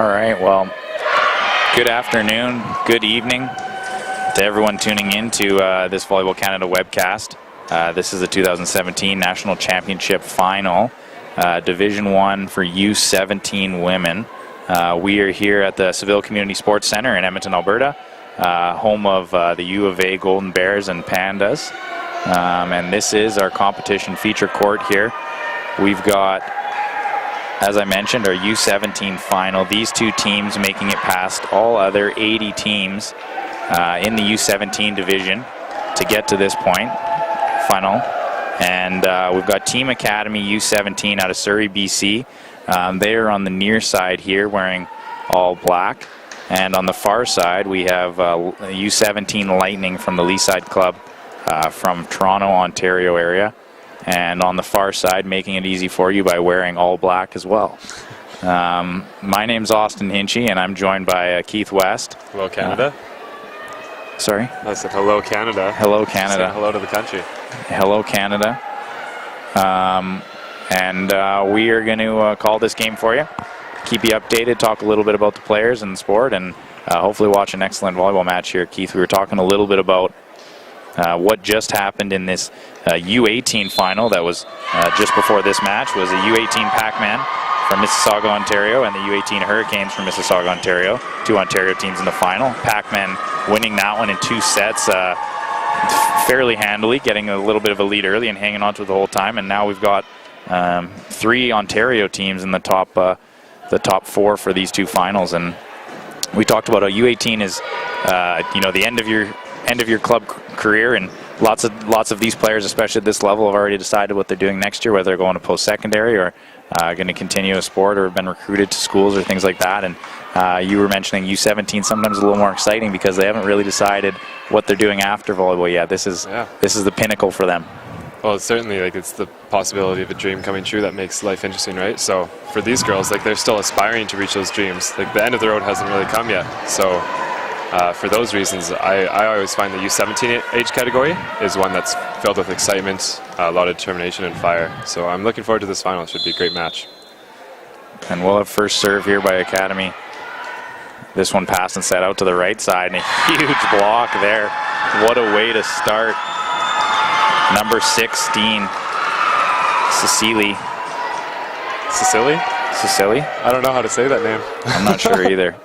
All right, well, good afternoon, good evening to everyone tuning in to this Volleyball Canada webcast. This is the 2017 National Championship Final, Division I for U17 women. We are here at the Seville Community Sports Centre in Edmonton, Alberta, home of the U of A Golden Bears and Pandas. And this is our competition feature court here. We've got, as I mentioned, our U17 final. These two teams making it past all other 80 teams in the U17 division to get to this point, final. And we've got Team Academy U17 out of Surrey, BC. They are on the near side here wearing all black. And on the far side, we have U17 Lightning from the Leaside Club from Toronto, Ontario area. And on the far side, making it easy for you by wearing all black as well. My name's Austin Hinchy, and I'm joined by Keith West. Hello, Canada. Sorry? I said hello, Canada. Hello, Canada. Say hello to the country. Hello, Canada. And we are going to call this game for you, keep you updated, talk a little bit about the players and the sport, and hopefully watch an excellent volleyball match here. Keith, we were talking a little bit about what just happened in this U18 final that was just before this match. Was a U18 Pac-Man from Mississauga, Ontario, and the U18 Hurricanes from Mississauga, Ontario. Two Ontario teams in the final. Pac-Man winning that one in 2 sets fairly handily, getting a little bit of a lead early and hanging on to it the whole time. And now we've got 3 Ontario teams in the top 4 for these 2 finals. And we talked about how U18 is the end of your club career, and lots of these players, especially at this level, have already decided what they're doing next year, whether they're going to post-secondary or going to continue a sport or have been recruited to schools or things like that. And you were mentioning U17 sometimes a little more exciting because they haven't really decided what they're doing after volleyball yet. This is the pinnacle for them. Well, it's certainly it's the possibility of a dream coming true that makes life interesting, right? So for these girls, they're still aspiring to reach those dreams. The end of the road hasn't really come yet. So for those reasons, I always find the U17 age category is one that's filled with excitement, a lot of determination and fire. So I'm looking forward to this final. It should be a great match. And we'll have first serve here by Academy. This one passed and set out to the right side, and a huge block there. What a way to start. Number 16, Cecily. Cecily? I don't know how to say that name. I'm not sure either.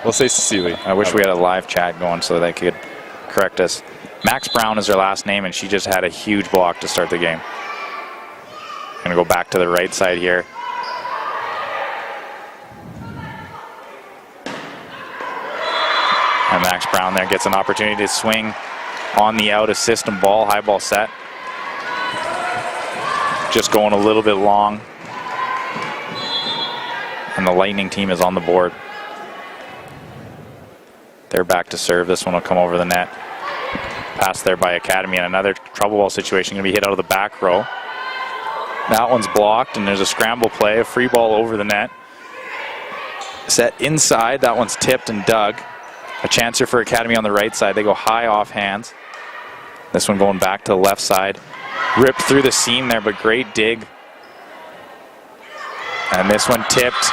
We'll say Cecily. I wish we had a live chat going so they could correct us. Max Brown is her last name, and she just had a huge block to start the game. Gonna go back to the right side here. And Max Brown there gets an opportunity to swing on the out of system ball, high ball set. Just going a little bit long. And the Lightning team is on the board. They're back to serve. This one will come over the net. Pass there by Academy, and another trouble ball situation. Going to be hit out of the back row. That one's blocked, and there's a scramble play, a free ball over the net. Set inside. That one's tipped and dug. A chancer for Academy on the right side. They go high off hands. This one going back to the left side. Ripped through the seam there, but great dig. And this one tipped.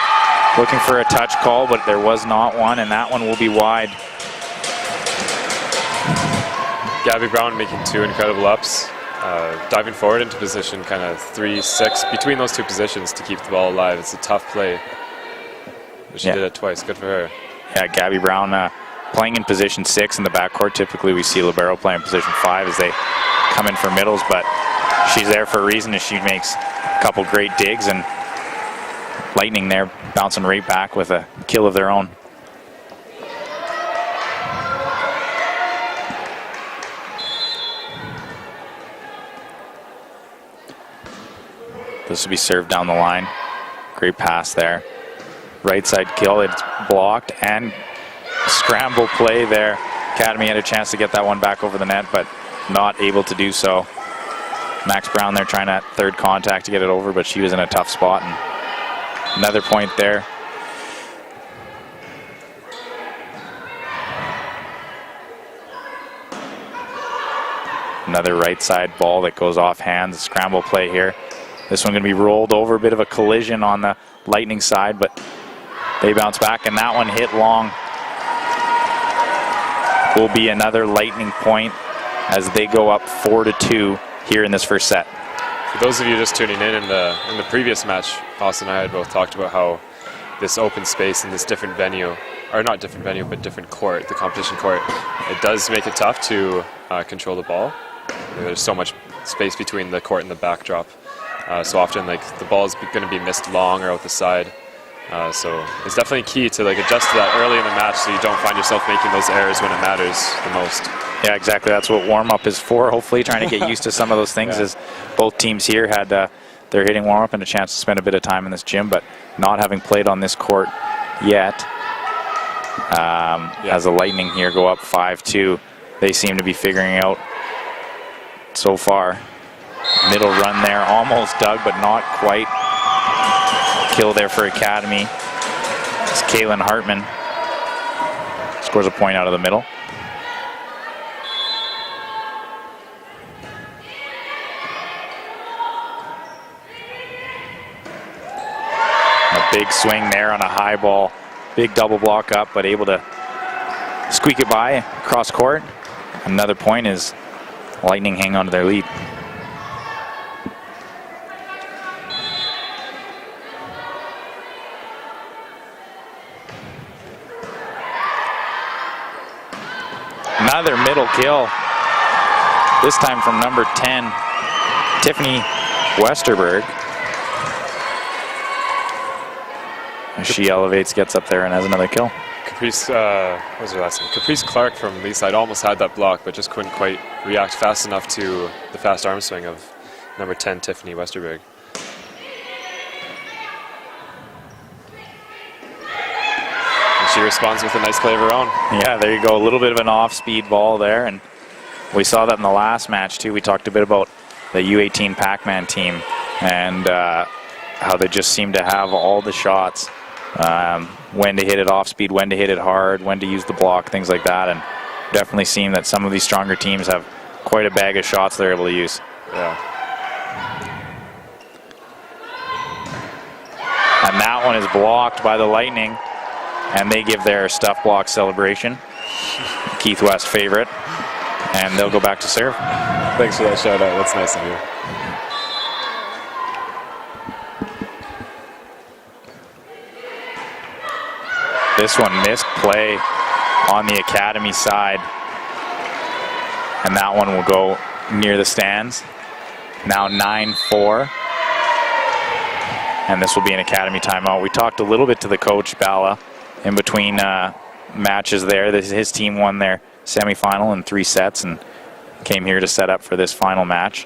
Looking for a touch call, but there was not one, and that one will be wide. Gabby Brown making 2 incredible ups. Diving forward into position kind of 3-6 between those 2 positions to keep the ball alive. It's a tough play. But she did it twice. Good for her. Yeah, Gabby Brown playing in position 6 in the backcourt. Typically we see libero play in position 5 as they come in for middles, but she's there for a reason as she makes a couple great digs, and Lightning there bouncing right back with a kill of their own. This will be served down the line. Great pass there. Right side kill, it's blocked, and scramble play there. Academy had a chance to get that one back over the net, but not able to do so. Max Brown there trying that third contact to get it over, but she was in a tough spot. And another point there. Another right side ball that goes off hands. Scramble play here. This one going to be rolled over. A bit of a collision on the Lightning side, but They bounce back, and that one hit long. Will be another Lightning point as they go up 4-2 here in this first set. For those of you just tuning in the previous match, Austin and I had both talked about how this open space in this different venue, or not different venue, but different court, the competition court, it does make it tough to control the ball. There's so much space between the court and the backdrop. So often, like, the ball is going to be missed long or out the side. So it's definitely key to adjust to that early in the match so you don't find yourself making those errors when it matters the most. Yeah, exactly. That's what warm-up is for. Hopefully trying to get used to some of those things as both teams here had their hitting warm-up and a chance to spend a bit of time in this gym, but not having played on this court yet. As the Lightning here go up 5-2, they seem to be figuring out so far. Middle run there, almost dug, but not quite. Kill there for Academy. It's Kaylin Hartman. Scores a point out of the middle. A big swing there on a high ball. Big double block up, but able to squeak it by across court. Another point is Lightning hang on to their lead. Another middle kill, this time from number 10, Tiffany Westerberg. As she elevates, gets up there, and has another kill. Caprice, what was her last name? Caprice Clark from Leaside almost had that block, but just couldn't quite react fast enough to the fast arm swing of number 10, Tiffany Westerberg. She responds with a nice play of her own. Yeah, there you go. A little bit of an off-speed ball there, and we saw that in the last match too. We talked a bit about the U18 Pac-Man team and how they just seem to have all the shots, when to hit it off-speed, when to hit it hard, when to use the block, things like that. And definitely seem that some of these stronger teams have quite a bag of shots they're able to use. Yeah. And that one is blocked by the Lightning. And they give their stuff block celebration. Keith West favorite. And they'll go back to serve. Thanks for that shout out. That's nice of you. This one missed play on the Academy side. And that one will go near the stands. Now 9-4. And this will be an Academy timeout. We talked a little bit to the coach, Bala, in between matches there. His team won their semifinal in 3 sets and came here to set up for this final match.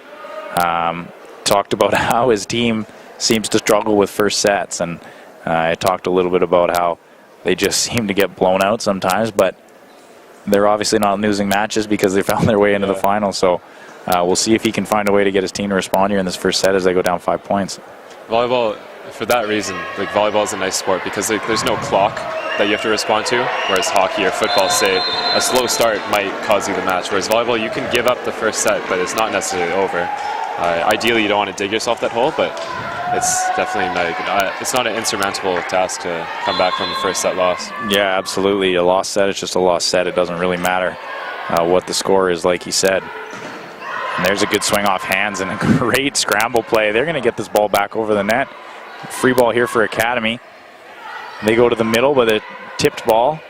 Talked about how his team seems to struggle with first sets, and I talked a little bit about how they just seem to get blown out sometimes, but they're obviously not losing matches because they found their way into the final. So we'll see if he can find a way to get his team to respond here in this first set as they go down 5 points. Volleyball, for that reason, volleyball is a nice sport because there's no clock that you have to respond to, whereas hockey or football, say, a slow start might cause you the match, whereas volleyball, you can give up the first set, but it's not necessarily over. Ideally, you don't want to dig yourself that hole, but it's definitely it's not an insurmountable task to come back from a first set loss. Yeah, absolutely. A lost set is just a lost set. It doesn't really matter what the score is, like he said. And there's a good swing off hands and a great scramble play. They're going to get this ball back over the net. Free ball here for Academy. They go to the middle with a tipped ball.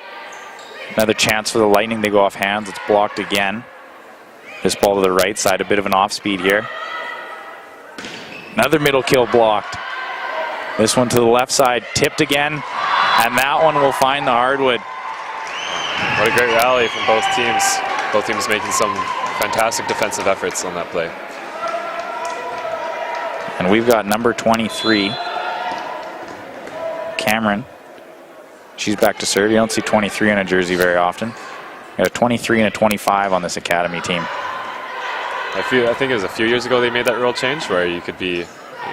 Another chance for the Lightning. They go off hands. It's blocked again. This ball to the right side, a bit of an off speed here. Another middle kill blocked. This one to the left side, tipped again, and that one will find the hardwood. What a great rally from both teams. Both teams making some fantastic defensive efforts on that play. And we've got number 23, Cameron. She's back to serve. You don't see 23 on a jersey very often. Got a 23 and a 25 on this Academy team. I think it was a few years ago they made that rule change where you could be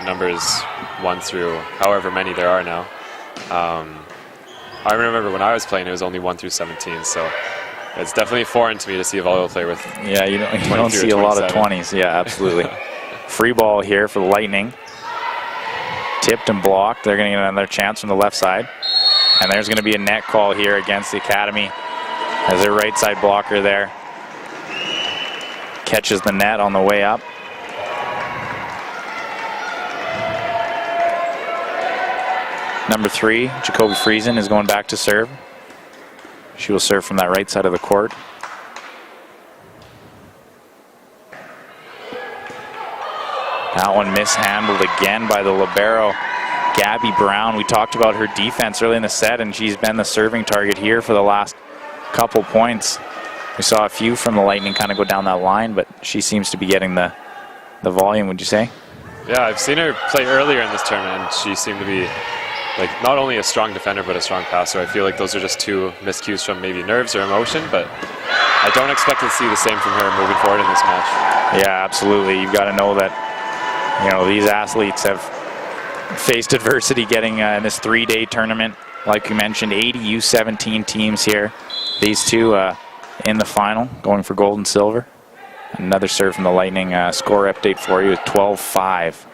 numbers 1 through however many there are now. I remember when I was playing, it was only 1 through 17, so it's definitely foreign to me to see a volleyball player with. Yeah, you don't see a lot of 20s. Yeah, absolutely. Free ball here for the Lightning. Tipped and blocked. They're going to get another chance from the left side. And there's going to be a net call here against the Academy as their right side blocker there catches the net on the way up. Number 3, Jacoby Friesen, is going back to serve. She will serve from that right side of the court. That one mishandled again by the libero, Gabby Brown. We talked about her defense early in the set, and she's been the serving target here for the last couple points. We saw a few from the Lightning kind of go down that line, but she seems to be getting the volume, would you say? Yeah, I've seen her play earlier in this tournament, and she seemed to be like not only a strong defender, but a strong passer. I feel like those are just 2 miscues from maybe nerves or emotion, but I don't expect to see the same from her moving forward in this match. Yeah, absolutely. You've got to know that, you know, these athletes have faced adversity getting in this 3-day tournament. Like you mentioned, 80 U17 teams here. These 2 in the final, going for gold and silver. Another serve from the Lightning. Score update for you is 12-5.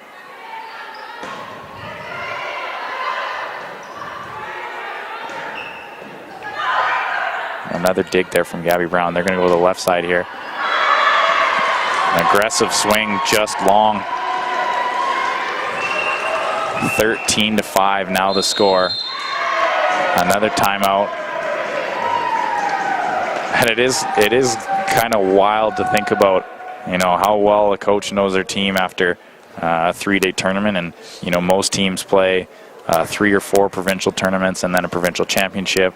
Another dig there from Gabby Brown. They're going to go to the left side here. An aggressive swing, just long. 13-5 now the score. Another timeout. And it is kind of wild to think about, you know, how well a coach knows their team after a 3-day tournament. And, you know, most teams play 3 or 4 provincial tournaments and then a provincial championship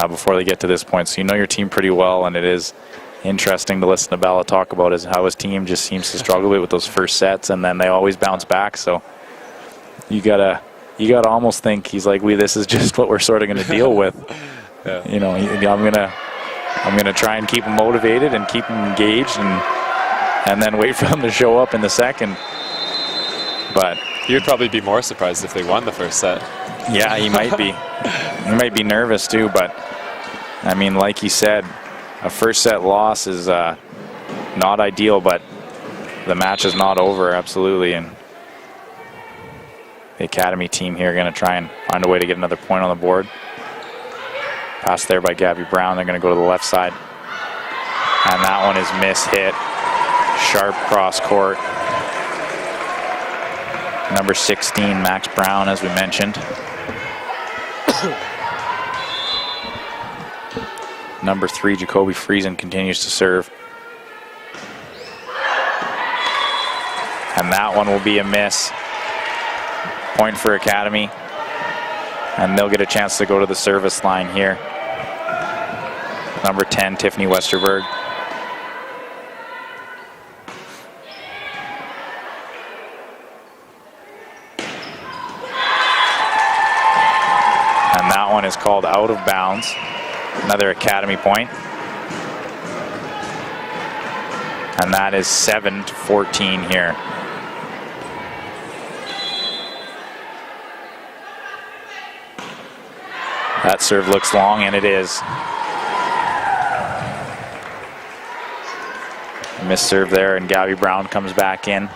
before they get to this point. So you know your team pretty well, and it is interesting to listen to Bella talk about is how his team just seems to struggle with those first sets, and then they always bounce back. So you gotta almost think he's like, this is just what we're sort of going to deal with. Yeah. You know, I'm gonna try and keep them motivated and keep them engaged, and then wait for them to show up in the second. But he would probably be more surprised if they won the first set. Yeah, he might be. He might be nervous too, but I mean, like he said, a first set loss is not ideal, but the match is not over, absolutely. And the Academy team here are going to try and find a way to get another point on the board. Pass there by Gabby Brown. They're going to go to the left side. And that one is mishit. Sharp cross court. Number 16, Max Brown, as we mentioned. Number 3, Jacoby Friesen, continues to serve. And that one will be a miss. Point for Academy. And they'll get a chance to go to the service line here. Number 10, Tiffany Westerberg. And that one is called out of bounds. Another Academy point. And that is 7-14 here. That serve looks long, and it is. Missed serve there, and Gabby Brown comes back in.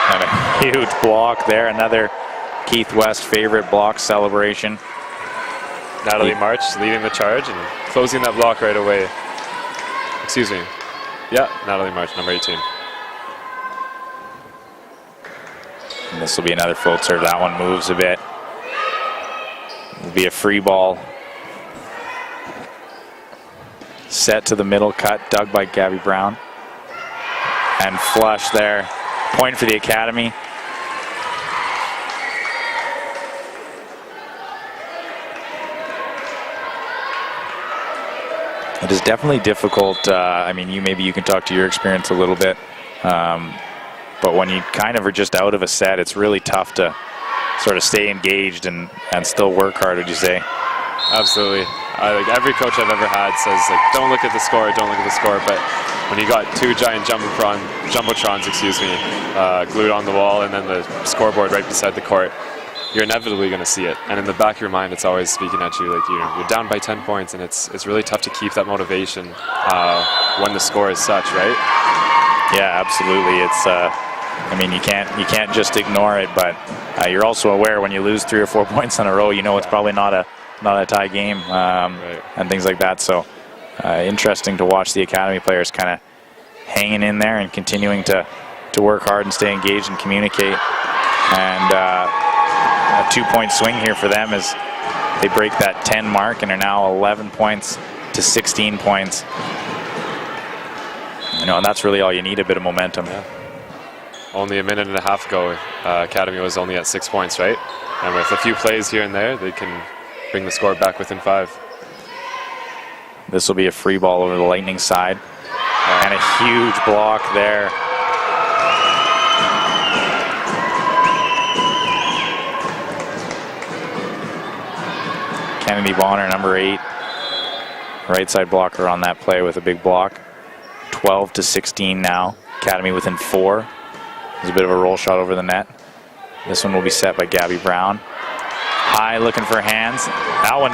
And a huge block there. Another Keith West favorite block celebration. Natalie March leading the charge and closing that block right away. Excuse me. Yeah, Natalie March, number 18. And this will be another float serve. That one moves a bit. It'll be a free ball. Set to the middle, cut, dug by Gabby Brown. And flush there. Point for the Academy. It is definitely difficult. I mean, maybe you can talk to your experience a little bit. But when you kind of are just out of a set, it's really tough to sort of stay engaged and still work hard, would you say? Absolutely. Like every coach I've ever had says, like, don't look at the score, don't look at the score. But when you got 2 giant jumbotrons, glued on the wall, and then the scoreboard right beside the court, you're inevitably going to see it. And in the back of your mind, it's always speaking at you, like you're down by 10 points, and it's really tough to keep that motivation when the score is such, right? Yeah, absolutely. It's I mean, you can't just ignore it, but you're also aware when you lose 3 or 4 points in a row, you know it's probably not a tie game, Right. and things like that. So interesting to watch the academy players kind of hanging in there and continuing to work hard and stay engaged and communicate. And a 2-point swing here for them as they break that 10 mark and are now 11 points to 16 points. You know, and that's really all you need, a bit of momentum. Yeah. Only a minute and a half ago, Academy was only at 6 points, right? And with a few plays here and there, they can bring the score back within 5. This will be a free ball over the Lightning side. And a huge block there. Kennedy Bonner, number 8. Right side blocker on that play with a big block. 12 to 16 now. Academy within 4. There's a bit of a roll shot over the net. This one will be set by Gabby Brown. High, looking for hands. That one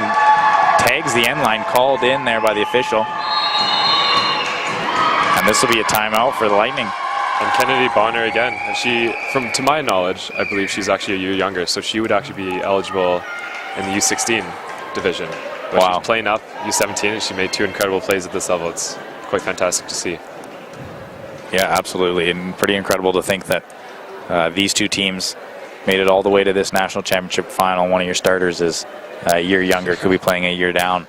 tags the end line, called in there by the official. And this will be a timeout for the Lightning. And Kennedy Bonner again, and she, to my knowledge, I believe she's actually a year younger, so she would actually be eligible in the U16 division. But wow. She's playing up U17, and she made 2 incredible plays at this level. It's quite fantastic to see. Yeah, absolutely, and pretty incredible to think that these two teams made it all the way to this national championship final. One of your starters is a year younger, could be playing a year down.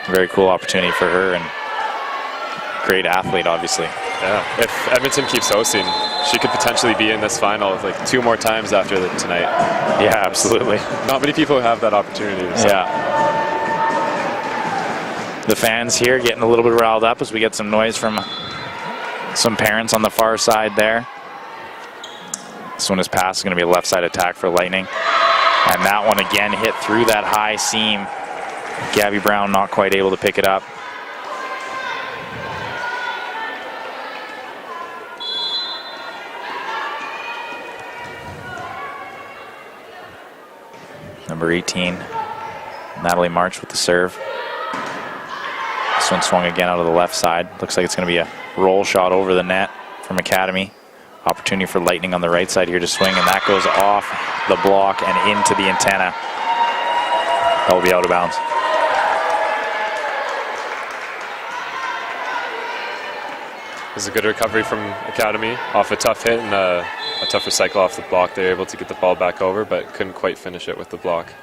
Very cool opportunity for her, and great athlete, obviously. Yeah, if Edmonton keeps hosting, she could potentially be in this final like 2 more times after tonight. Yeah, absolutely. Not many people have that opportunity. So. Yeah. The fans here getting a little bit riled up as we get some noise from some parents on the far side there. This one is passed. It's going to be a left side attack for Lightning. And that one again hit through that high seam. Gabby Brown not quite able to pick it up. Number 18, Natalie March with the serve. This one swung again out of the left side. Looks like it's going to be a roll shot over the net from Academy. Opportunity for Lightning on the right side here to swing, and that goes off the block and into the antenna. That will be out of bounds. It was a good recovery from Academy off a tough hit and a tough recycle off the block. They were able to get the ball back over, but couldn't quite finish it with the block.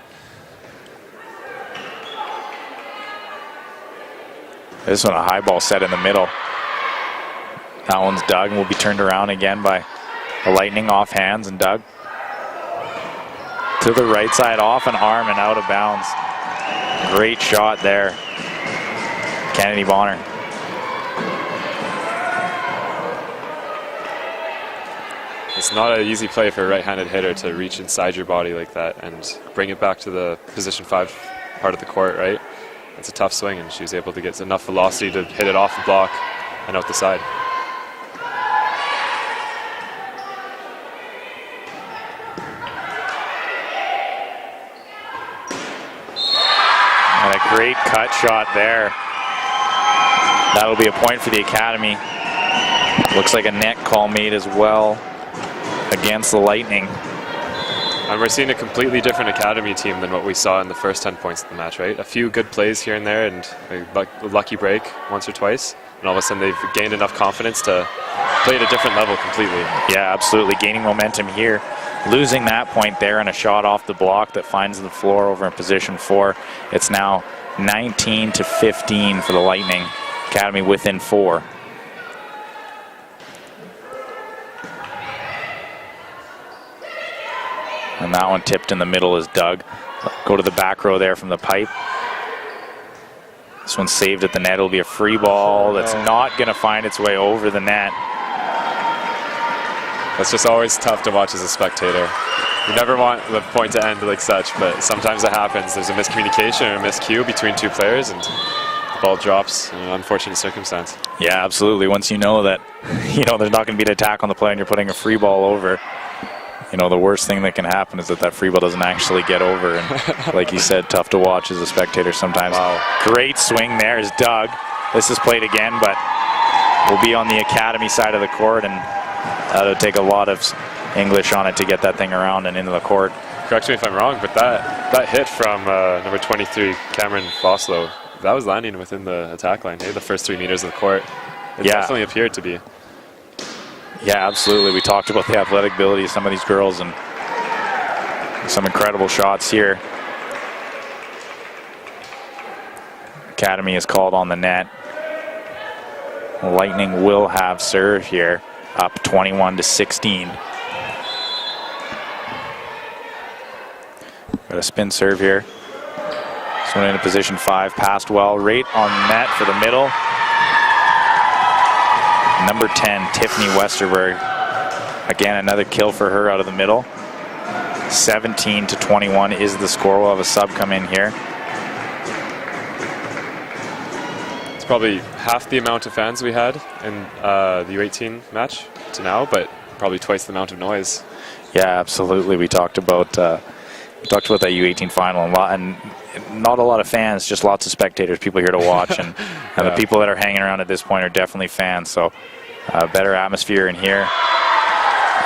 This one, a high ball set in the middle. That one's dug and will be turned around again by the Lightning, off hands and dug. To the right side, off an arm and out of bounds. Great shot there. Kennedy Bonner. It's not an easy play for a right-handed hitter to reach inside your body like that and bring it back to the position 5 part of the court, right? It's a tough swing, and she was able to get enough velocity to hit it off the block and out the side. And a great cut shot there. That'll be a point for the Academy. Looks like a net call made as well against the Lightning. And we're seeing a completely different Academy team than what we saw in the first 10 points of the match, right? A few good plays here and there and a lucky break once or twice. And all of a sudden they've gained enough confidence to play at a different level completely. Yeah, absolutely. Gaining momentum here. Losing that point there and a shot off the block that finds the floor over in position 4. It's now 19 to 15 for the Lightning. Academy within 4. And that one tipped in the middle is dug. Go to the back row there from the pipe. This one's saved at the net. It'll be a free ball that's not going to find its way over the net. That's just always tough to watch as a spectator. You never want the point to end like such, but sometimes it happens. There's a miscommunication or a miscue between 2 players, and the ball drops in an unfortunate circumstance. Yeah, absolutely. Once you know that, there's not going to be an attack on the play and you're putting a free ball over, you know, the worst thing that can happen is that free ball doesn't actually get over. And like you said, tough to watch as a spectator sometimes. Wow. Great swing there is Doug. This is played again, but will be on the academy side of the court, and that'll take a lot of English on it to get that thing around and into the court. Correct me if I'm wrong, but that hit from number 23, Cameron Foslow, that was landing within the attack line, the first 3 meters of the court. It definitely appeared to be. Yeah, absolutely. We talked about the athletic ability of some of these girls, and some incredible shots here. Academy is called on the net. Lightning will have serve here, up 21-16. Got a spin serve here. This one into position 5, passed well, right on net for the middle. Number 10, Tiffany Westerberg. Again, another kill for her out of the middle. 17-21 is the score. We'll have a sub come in here. It's probably half the amount of fans we had in the U18 match to now, but probably twice the amount of noise. Yeah, absolutely. We talked about that U18 final, and not a lot of fans, just lots of spectators, people here to watch, and the people that are hanging around at this point are definitely fans. So better atmosphere in here.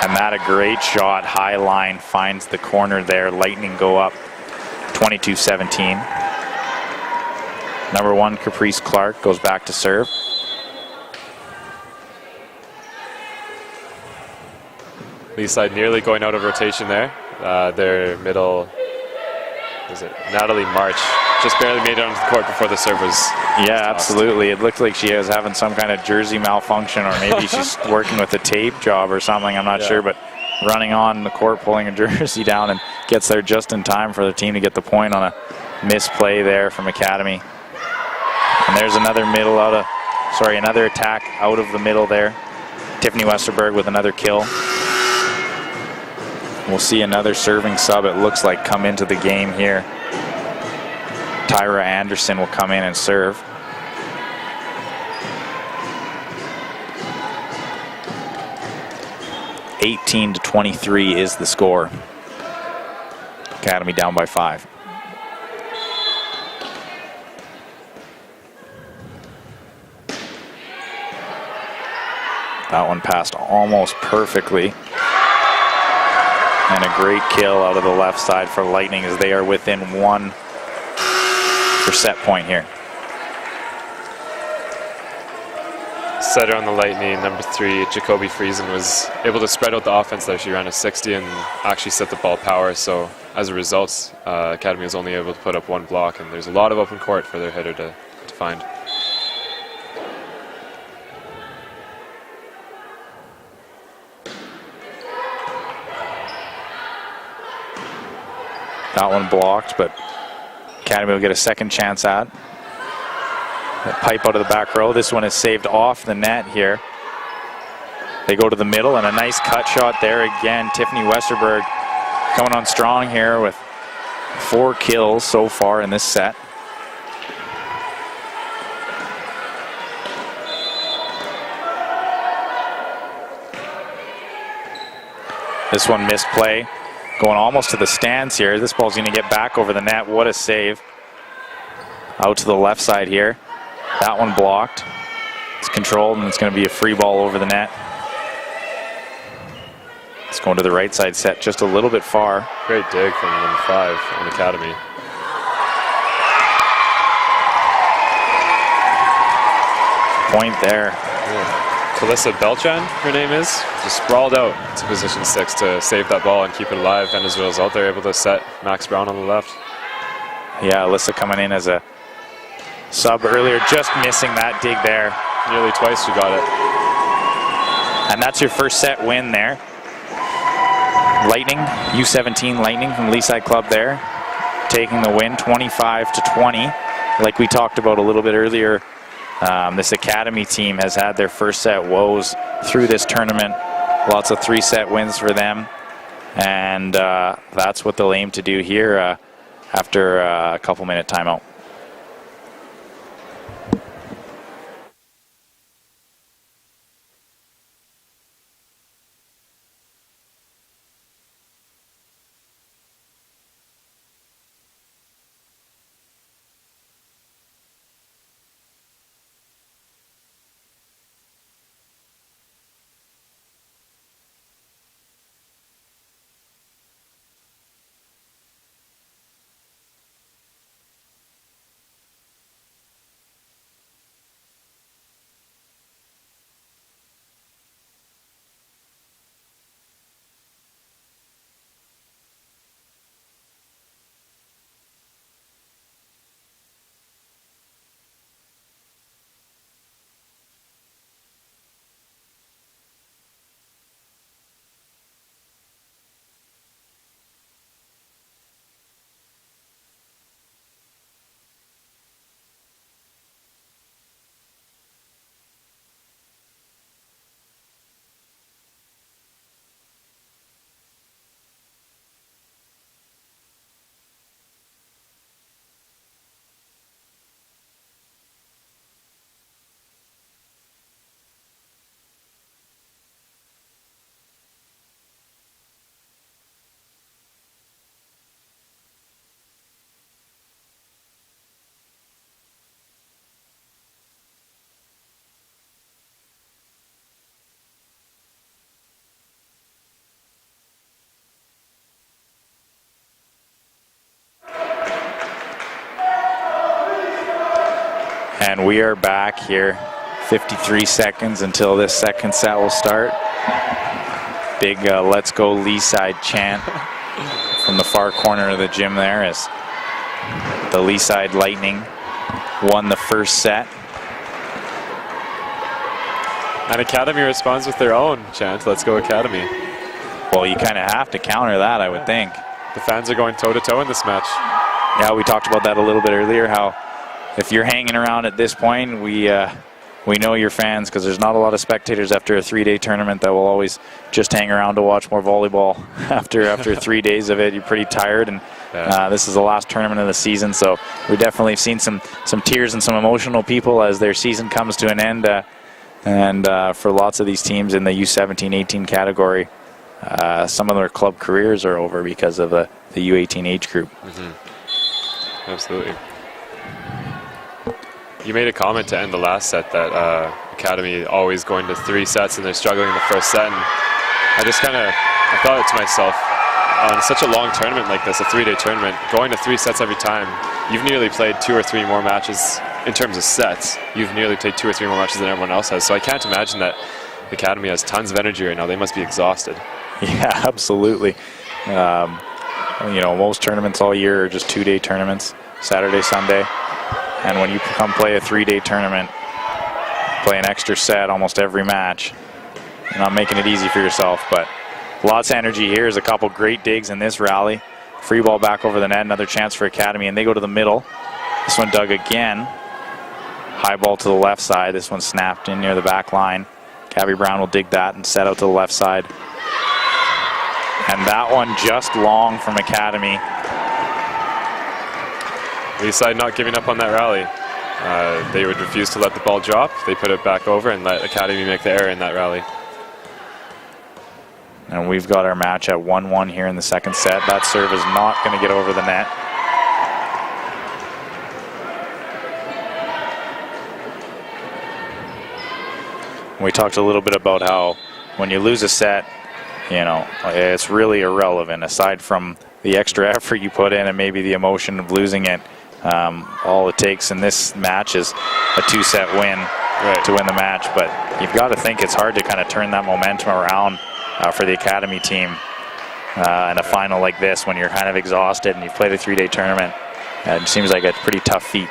And that a great shot, high line, finds the corner there. Lightning go up 22-17. Number 1, Caprice Clark, goes back to serve. Leaside nearly going out of rotation there. Their middle, is it Natalie March, just barely made it onto the court before the serve was Yeah, absolutely. It looked like she was having some kind of jersey malfunction, or maybe she's working with a tape job or something, I'm not sure, but running on the court, pulling a jersey down, and gets there just in time for the team to get the point on a misplay there from Academy. And there's another another attack out of the middle there. Tiffany Westerberg with another kill. We'll see another serving sub, it looks like, come into the game here. Tyra Anderson will come in and serve. (18-23) is the score. Academy down by 5. That one passed almost perfectly. And a great kill out of the left side for Lightning, as they are within 1 for set point here. Setter on the Lightning, number 3, Jacoby Friesen, was able to spread out the offense there. She ran a 60 and actually set the ball power. So as a result, Academy was only able to put up 1 block, and there's a lot of open court for their hitter to find. That one blocked, but Academy will get a second chance at. That pipe out of the back row. This one is saved off the net here. They go to the middle, and a nice cut shot there again. Tiffany Westerberg coming on strong here with 4 kills so far in this set. This one missed play. Going almost to the stands here. This ball's going to get back over the net. What a save. Out to the left side here. That one blocked. It's controlled, and it's going to be a free ball over the net. It's going to the right side, set just a little bit far. Great dig from number 5 on Academy. Point there. Yeah. Calissa Belchan, her name is, just sprawled out to position 6 to save that ball and keep it alive, and as a result, they're able to set Max Brown on the left. Yeah, Alyssa coming in as a sub earlier, just missing that dig there. Nearly twice she got it. And that's your first set win there. Lightning, U17 Lightning from Leaside Club there, taking the win 25-20. Like we talked about a little bit earlier, this Academy team has had their first set woes through this tournament. Lots of 3-set wins for them. And that's what they'll aim to do here after a couple-minute timeout. And we are back here. 53 seconds until this second set will start. Big let's go Leaside chant from the far corner of the gym there as the Leaside Lightning won the first set. And Academy responds with their own chant, let's go Academy. Well, you kind of have to counter that, I would think. The fans are going toe-to-toe in this match. Yeah, we talked about that a little bit earlier, how if you're hanging around at this point, we know your fans, because there's not a lot of spectators after a 3-day tournament that will always just hang around to watch more volleyball. After 3 days of it, you're pretty tired, and this is the last tournament of the season, so we definitely have seen some tears and some emotional people as their season comes to an end. And for lots of these teams in the U17-18 category, some of their club careers are over because of the U18 age group. Mm-hmm. Absolutely. You made a comment to end the last set that Academy always going to 3 sets and they're struggling in the first set. And I thought to myself, on such a long tournament like this, a 3-day tournament, going to 3 sets every time, you've nearly played 2 or 3 more matches in terms of sets. You've nearly played 2 or 3 more matches than everyone else has. So I can't imagine that the Academy has tons of energy right now. They must be exhausted. Yeah, absolutely. Most tournaments all year are just 2-day tournaments, Saturday, Sunday. And when you come play a 3-day tournament, play an extra set almost every match, you're not making it easy for yourself. But lots of energy here. There's a couple great digs in this rally. Free ball back over the net, another chance for Academy, and they go to the middle. This one dug again. High ball to the left side. This one snapped in near the back line. Gabby Brown will dig that and set out to the left side. And that one just long from Academy. Leaside not giving up on that rally. They would refuse to let the ball drop. They put it back over and let Academy make the error in that rally. And we've got our match at 1-1 here in the second set. That serve is not going to get over the net. We talked a little bit about how when you lose a set, it's really irrelevant. Aside from the extra effort you put in and maybe the emotion of losing it, all it takes in this match is a 2-set win to win the match. But you've got to think it's hard to kind of turn that momentum around for the Academy team in a final like this when you're kind of exhausted and you've played a 3-day tournament. It seems like a pretty tough feat.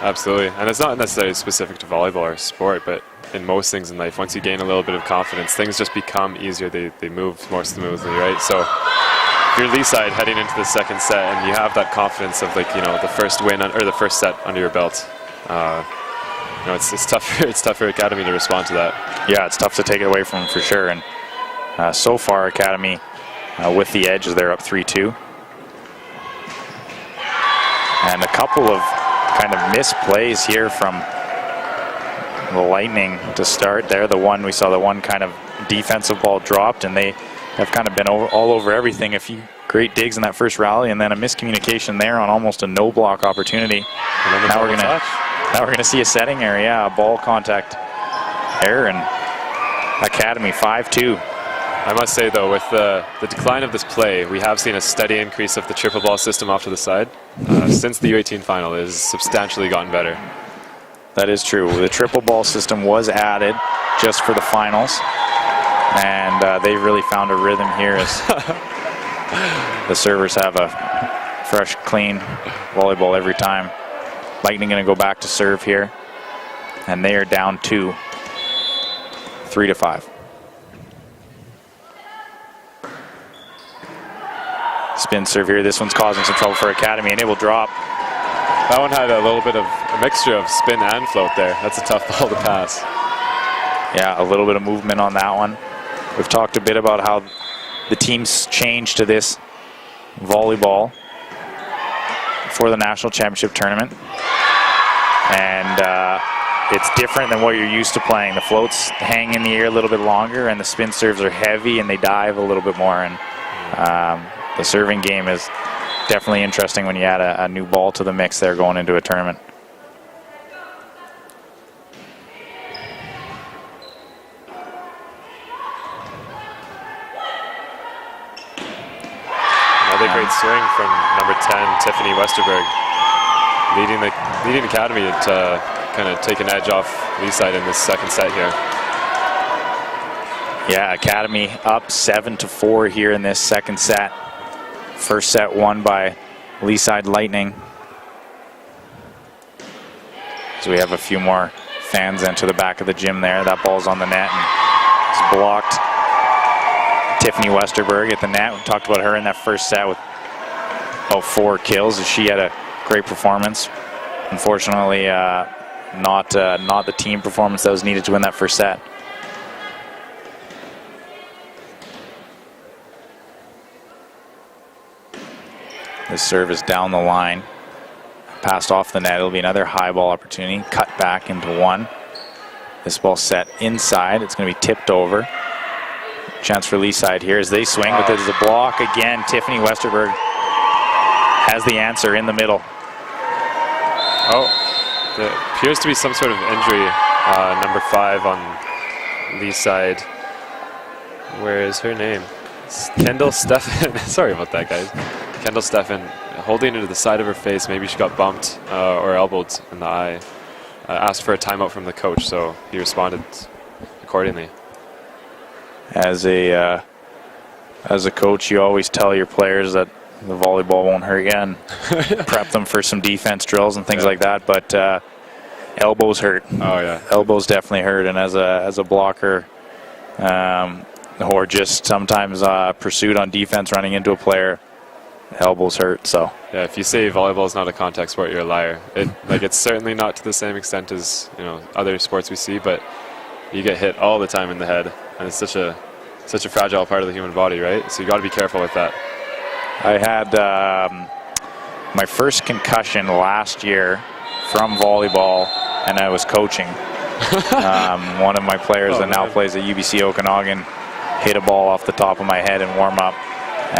Absolutely, and it's not necessarily specific to volleyball or sport, but in most things in life, once you gain a little bit of confidence, things just become easier. They move more smoothly, right? So if you're Leaside heading into the second set and you have that confidence of the first win or the first set under your belt, it's tough. It's tough for Academy to respond to that. Yeah, it's tough to take it away from them for sure. And so far, Academy with the edge as they're up 3-2. And a couple of kind of misplays here from the Lightning to start there. We saw the one kind of defensive ball dropped, and they have kind of been all over everything. A few great digs in that first rally, and then a miscommunication there on almost a no block opportunity. Now we're gonna see a setting error, a ball contact error, and Academy 5-2. I must say though, with the decline of this play, we have seen a steady increase of the triple ball system off to the side. Since the U18 final, it has substantially gotten better. That is true. The triple ball system was added just for the finals, and they've really found a rhythm here as the servers have a fresh, clean volleyball every time. Lightning going to go back to serve here, and they are down 2, 3-5. Spin serve here. This one's causing some trouble for Academy, and it will drop. That one had a little bit of a mixture of spin and float there. That's a tough ball to pass. Yeah, a little bit of movement on that one. We've talked a bit about how the teams changed to this volleyball for the national championship tournament. And it's different than what you're used to playing. The floats hang in the air a little bit longer, and the spin serves are heavy and they dive a little bit more. And the serving game is definitely interesting when you add a new ball to the mix there going into a tournament. Another great swing from number 10, Tiffany Westerberg, leading Academy to kind of take an edge off Leaside in this second set here. Yeah, Academy up 7-4 here in this second set. First set won by Leaside Lightning. So we have a few more fans enter the back of the gym there. That ball's on the net and it's blocked. Tiffany Westerberg at the net. We talked about her in that first set with 4 kills. She had a great performance. Unfortunately, not the team performance that was needed to win that first set. This serve is down the line. Passed off the net. It'll be another high ball opportunity. Cut back into one. This ball set inside. It's going to be tipped over. Chance for Leaside here as they swing, but there's a block again. Tiffany Westerberg has the answer in the middle. Oh, there appears to be some sort of injury. Number 5 on Leaside. Where is her name? It's Kendall Steffen. Sorry about that, guys. Kendall Steffen holding it to the side of her face. Maybe she got bumped or elbowed in the eye. Asked for a timeout from the coach, so he responded accordingly. As a coach, you always tell your players that the volleyball won't hurt you and prep them for some defense drills and things like that. But elbows hurt. Oh yeah, elbows definitely hurt. And as a blocker, or just sometimes pursuit on defense, running into a player, elbows hurt. So yeah, if you say volleyball is not a contact sport, you're a liar. It's certainly not to the same extent as other sports we see, but you get hit all the time in the head, and it's such a fragile part of the human body, right? So you got to be careful with that. I had my first concussion last year from volleyball, and I was coaching. One of my players that now plays at UBC Okanagan hit a ball off the top of my head in warm-up,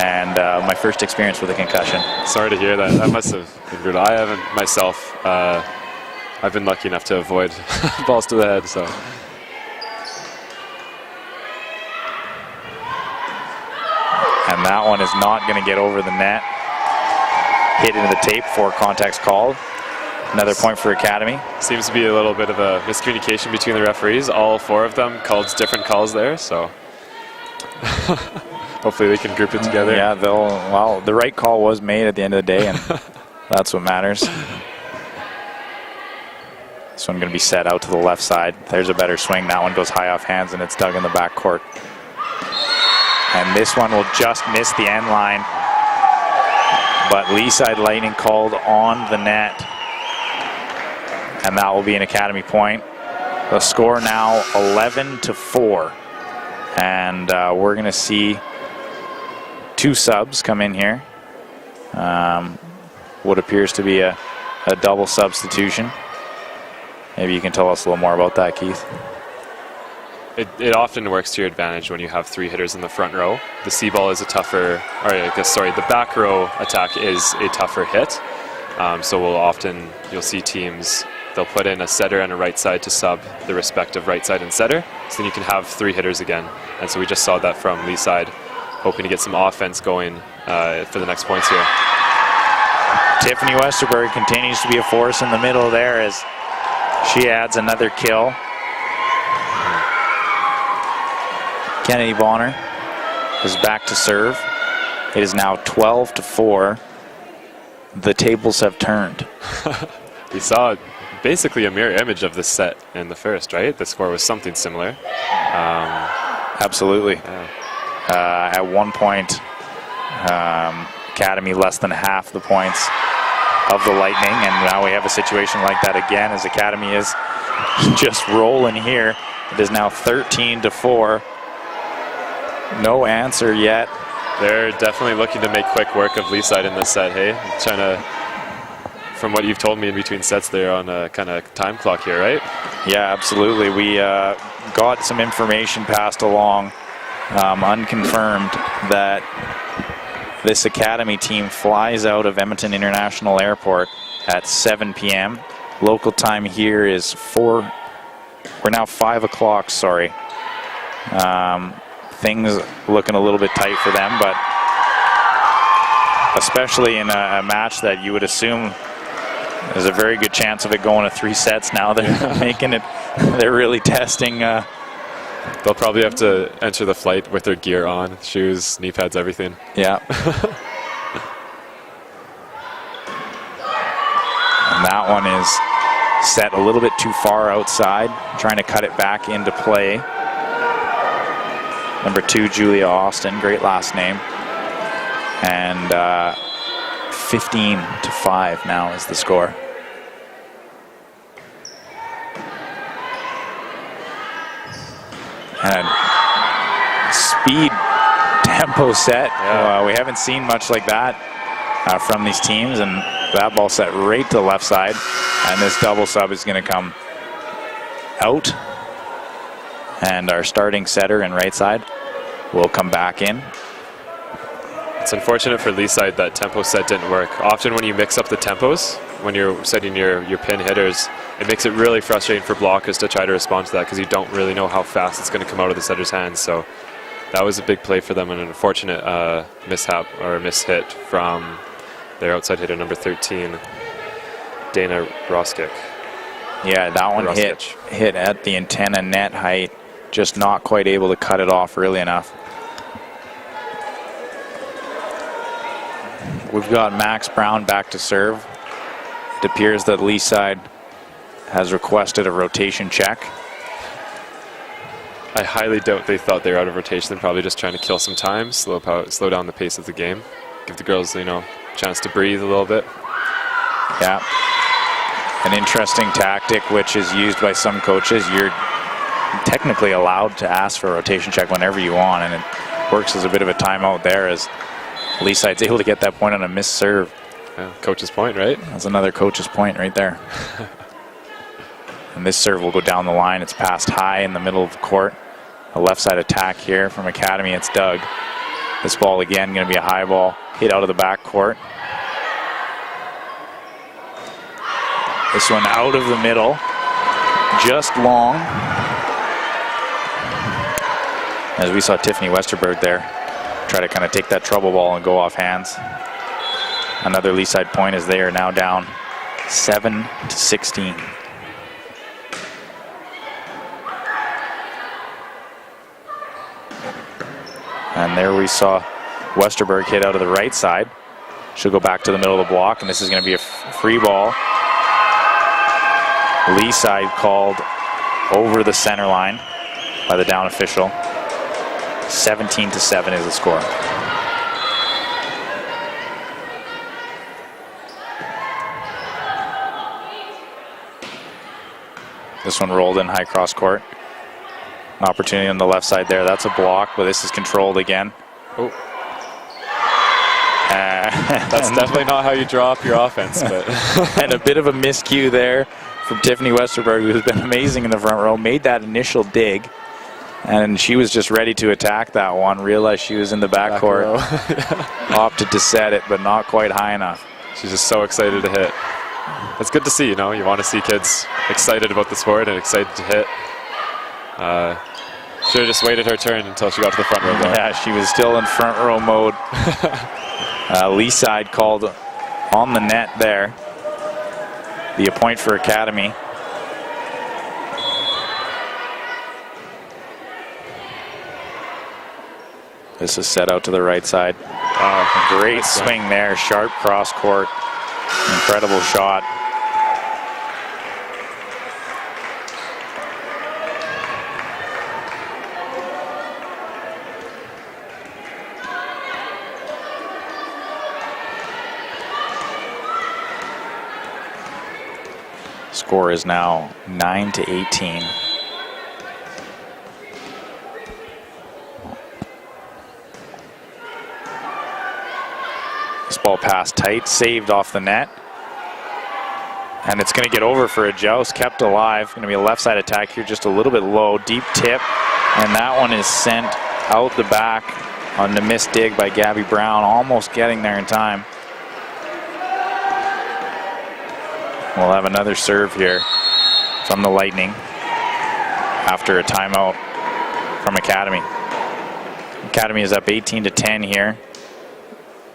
and my first experience with a concussion. Sorry to hear that. That must have been brutal. I haven't myself. I've been lucky enough to avoid balls to the head, so. And that one is not going to get over the net. Hit into the tape for contacts called. Another point for Academy. Seems to be a little bit of a miscommunication between the referees. All 4 of them called different calls there, so hopefully they can group it together. Yeah, well, the right call was made at the end of the day, and that's what matters. This one going to be set out to the left side. There's a better swing. That one goes high off hands, and it's dug in the back court. And this one will just miss the end line. But Leaside Lightning called on the net. And that will be an Academy point. The score now 11-4. And we're going to see 2 subs come in here. What appears to be a double substitution. Maybe you can tell us a little more about that, Keith. It often works to your advantage when you have 3 hitters in the front row. The C-ball is a tougher, or I guess, sorry, the back row attack is a tougher hit. So you'll see teams, they'll put in a setter and a right side to sub the respective right side and setter. So then you can have 3 hitters again. And so we just saw that from Leaside, hoping to get some offense going for the next points here. Tiffany Westerberg continues to be a force in the middle there as she adds another kill. Kennedy Bonner is back to serve. It is now 12-4. The tables have turned. We saw basically a mirror image of this set in the first, right? The score was something similar. Absolutely. Yeah. At one point, Academy less than half the points of the Lightning, and now we have a situation like that again as Academy is just rolling here. It is now 13-4. No answer yet. They're definitely looking to make quick work of Leaside in this set, hey? Trying to, from what you've told me in between sets, they're on a kind of time clock here, right? Yeah, absolutely. We got some information passed along, unconfirmed, that this Academy team flies out of Edmonton International Airport at 7 p.m. Local time here is 4. We're now 5 o'clock, sorry. Things looking a little bit tight for them, but especially in a match that you would assume There's a very good chance of it going to 3 sets now. They're making it, they're really testing. They'll probably have to enter the flight with their gear on, shoes, knee pads, everything. Yeah. And that one is set a little bit too far outside, trying to cut it back into play. Number 2, Julia Austin, great last name. And 15-5 now is the score. And speed tempo set. Yeah. We haven't seen much like that from these teams, and that ball set right to the left side, and this double sub is going to come out, and our starting setter and right side will come back in. It's unfortunate for Leaside that tempo set didn't work. Often when you mix up the tempos, when you're setting your pin hitters, it makes it really frustrating for blockers to try to respond to that because you don't really know how fast it's going to come out of the setter's hands. So that was a big play for them and an unfortunate mishap or mishit from their outside hitter, number 13, Dana Roskic. Yeah, that one hit at the antenna net height, just not quite able to cut it off early enough. We've got Max Brown back to serve. It appears that Leaside has requested a rotation check. I highly doubt they thought they were out of rotation. They're probably just trying to kill some time, slow down the pace of the game, give the girls, a chance to breathe a little bit. Yeah, an interesting tactic which is used by some coaches. You're technically allowed to ask for a rotation check whenever you want, and it works as a bit of a timeout there as Leaside's able to get that point on a missed serve. Yeah, coach's point, right? That's another coach's point right there. And this serve will go down the line. It's passed high in the middle of the court. A left side attack here from Academy. It's Doug. This ball again going to be a high ball hit out of the back court. This one out of the middle, just long. As we saw Tiffany Westerberg there try to kind of take that trouble ball and go off hands. Another Leaside point as they are now down 7-16. And there we saw Westerberg hit out of the right side. She'll go back to the middle of the block, and this is going to be a free ball. Leaside called over the center line by the down official. 17-7 is the score. This one rolled in high cross court. An opportunity on the left side there. That's a block, but this is controlled again. Oh. That's definitely not how you draw up your offense. But and a bit of a miscue there from Tiffany Westerberg, who's been amazing in the front row. Made that initial dig, and she was just ready to attack that one. Realized she was in the back court. Opted to set it, but not quite high enough. She's just so excited to hit. It's good to see, You want to see kids excited about the sport and excited to hit. Should have just waited her turn until she got to the front row. Yeah, she was still in front row mode. Leaside called on the net there. The point for Academy. This is set out to the right side. Great swing there, sharp cross court. Incredible shot. Score is now 9-18. This ball passed tight, saved off the net. And it's going to get over for a joust, kept alive. Going to be a left side attack here, just a little bit low, deep tip. And that one is sent out the back on the missed dig by Gabby Brown, almost getting there in time. We'll have another serve here from the Lightning after a timeout from Academy. Academy is up 18-10 here.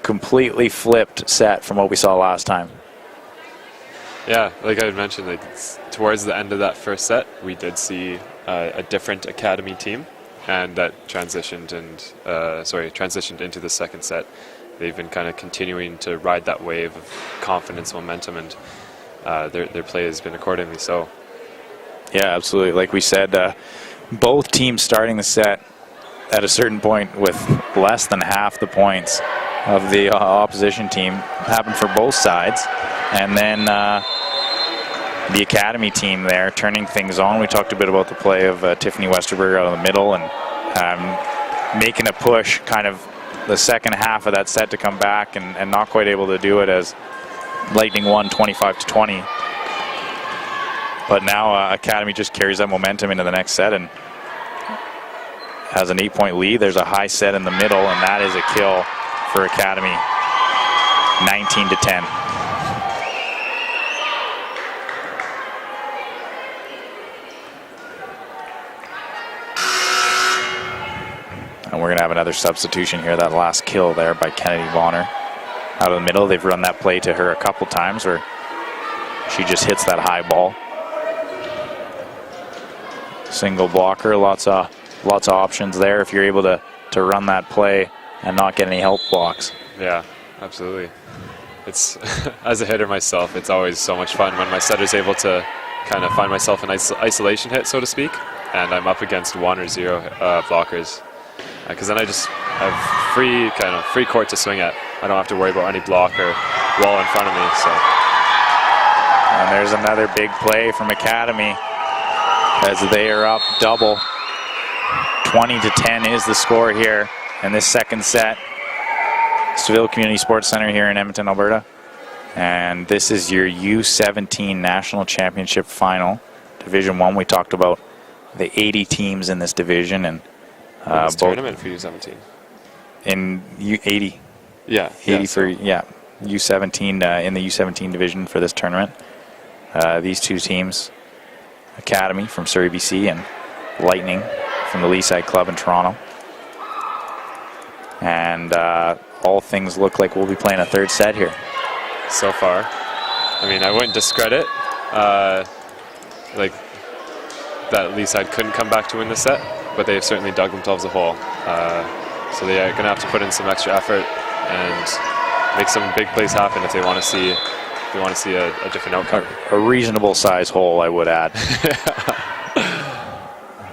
Completely flipped set from what we saw last time. Yeah, like I had mentioned, like towards the end of that first set, we did see a different academy team, and that transitioned into the second set. They've been kind of continuing to ride that wave of confidence, momentum, and their play has been accordingly so. Yeah, absolutely. Like we said, both teams starting the set at a certain point with less than half the points of the opposition team happened for both sides. And then the academy team there turning things on. We talked a bit about the play of Tiffany Westerberg out of the middle and making a push kind of the second half of that set to come back and not quite able to do it as Lightning won 25-20. But now Academy just carries that momentum into the next set and has an 8-point lead. There's a high set in the middle, and that is a kill for Academy, 19-10. And we're going to have another substitution here. That last kill there by Kennedy Bonner. Out of the middle, they've run that play to her a couple times where she just hits that high ball. Single blocker, lots of options there if you're able to run that play and not get any help blocks. Yeah, absolutely. It's as a hitter myself, it's always so much fun when my setter's able to kind of find myself an isolation hit, so to speak, and I'm up against 1 or 0 blockers. Because then I just have free court to swing at. I don't have to worry about any block or wall in front of me. So. And there's another big play from Academy as they are up double. 20-10 is the score here in this second set. Seville Community Sports Center here in Edmonton, Alberta. And this is your U17 National Championship Final. Division 1, we talked about the 80 teams in this division. And this tournament for U17. In U80. Yeah. 80 for, yeah. U17 in the U17 division for this tournament. These two teams, Academy from Surrey, BC, and Lightning from the Leaside Club in Toronto. And all things look like we'll be playing a third set here. So far. I mean, I wouldn't discredit like that Leaside couldn't come back to win the set, but they've certainly dug themselves a hole. So they are going to have to put in some extra effort and make some big plays happen if they want to see a different outcome. A reasonable size hole, I would add.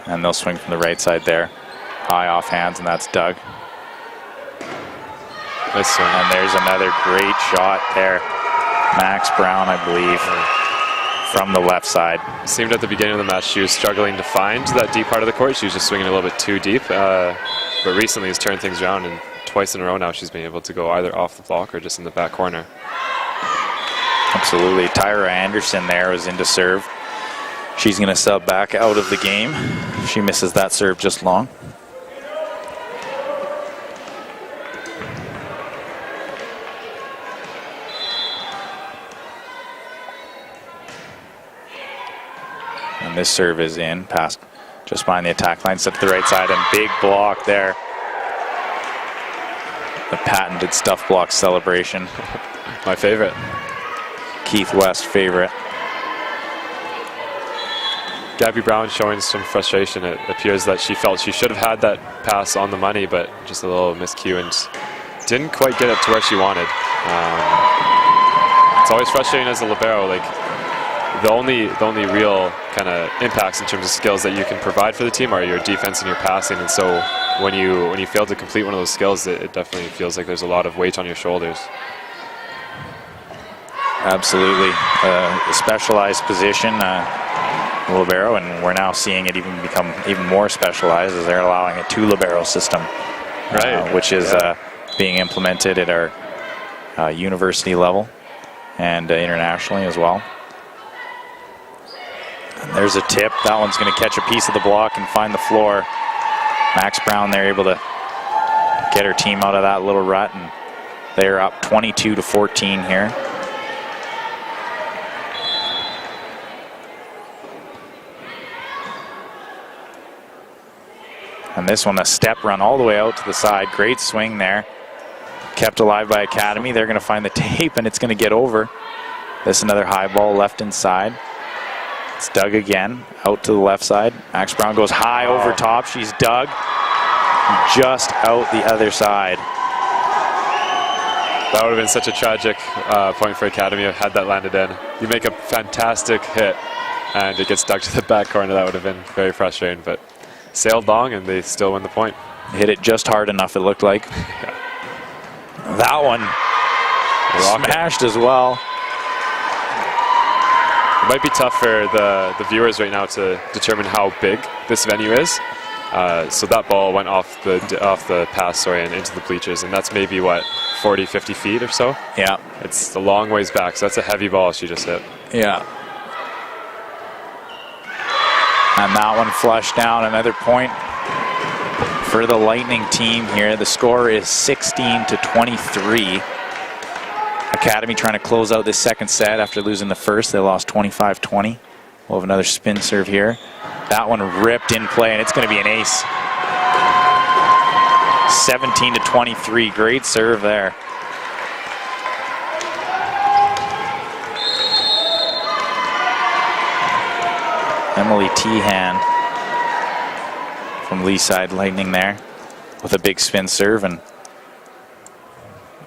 And they'll swing from the right side there. High off hands, and that's Doug. Nice swing. And there's another great shot there. Max Brown, I believe, from the left side. It seemed at the beginning of the match she was struggling to find that deep part of the court. She was just swinging a little bit too deep. But recently has turned things around, and twice in a row now she's been able to go either off the block or just in the back corner. Absolutely. Tyra Anderson there was into serve. She's going to sub back out of the game. She misses that serve just long. And this serve is in, past just behind the attack line, set to the right side, and big block there. The patented stuff block celebration. My favorite. Keith West favorite. Gabby Brown showing some frustration. It appears that she felt she should have had that pass on the money, but just a little miscue and didn't quite get it to where she wanted. It's always frustrating as a libero. Like the only real kind of impacts in terms of skills that you can provide for the team are your defense and your passing. And so when you fail to complete one of those skills, it definitely feels like there's a lot of weight on your shoulders. Absolutely. A specialized position, libero, and we're now seeing it even become even more specialized as they're allowing a 2 libero system, right? Which is being implemented at our university level and internationally as well. And there's a tip. That one's going to catch a piece of the block and find the floor. Max Brown there able to get her team out of that little rut, and they're up 22-14 here. And this one, a step run all the way out to the side. Great swing there. Kept alive by Academy. They're going to find the tape, and it's going to get over. This another high ball left inside. It's dug again, out to the left side. Max Brown goes high over top. She's dug just out the other side. That would have been such a tragic point for Academy had that landed in. You make a fantastic hit and it gets dug to the back corner. That would have been very frustrating, but sailed long and they still win the point. Hit it just hard enough, it looked like. Yeah. That one smashed as well. It might be tough for the viewers right now to determine how big this venue is. So that ball went off the pass, and into the bleachers, and that's maybe what, 40, 50 feet or so. Yeah, it's a long ways back, so that's a heavy ball she just hit. Yeah, and that one flushed down. Another point for the Lightning team here. The score is 16-23. Academy trying to close out this second set after losing the first. They lost 25-20. We'll have another spin serve here. That one ripped in play, and it's going to be an ace. 17-23. Great serve there. Emily Tehan from Leaside Lightning there with a big spin serve and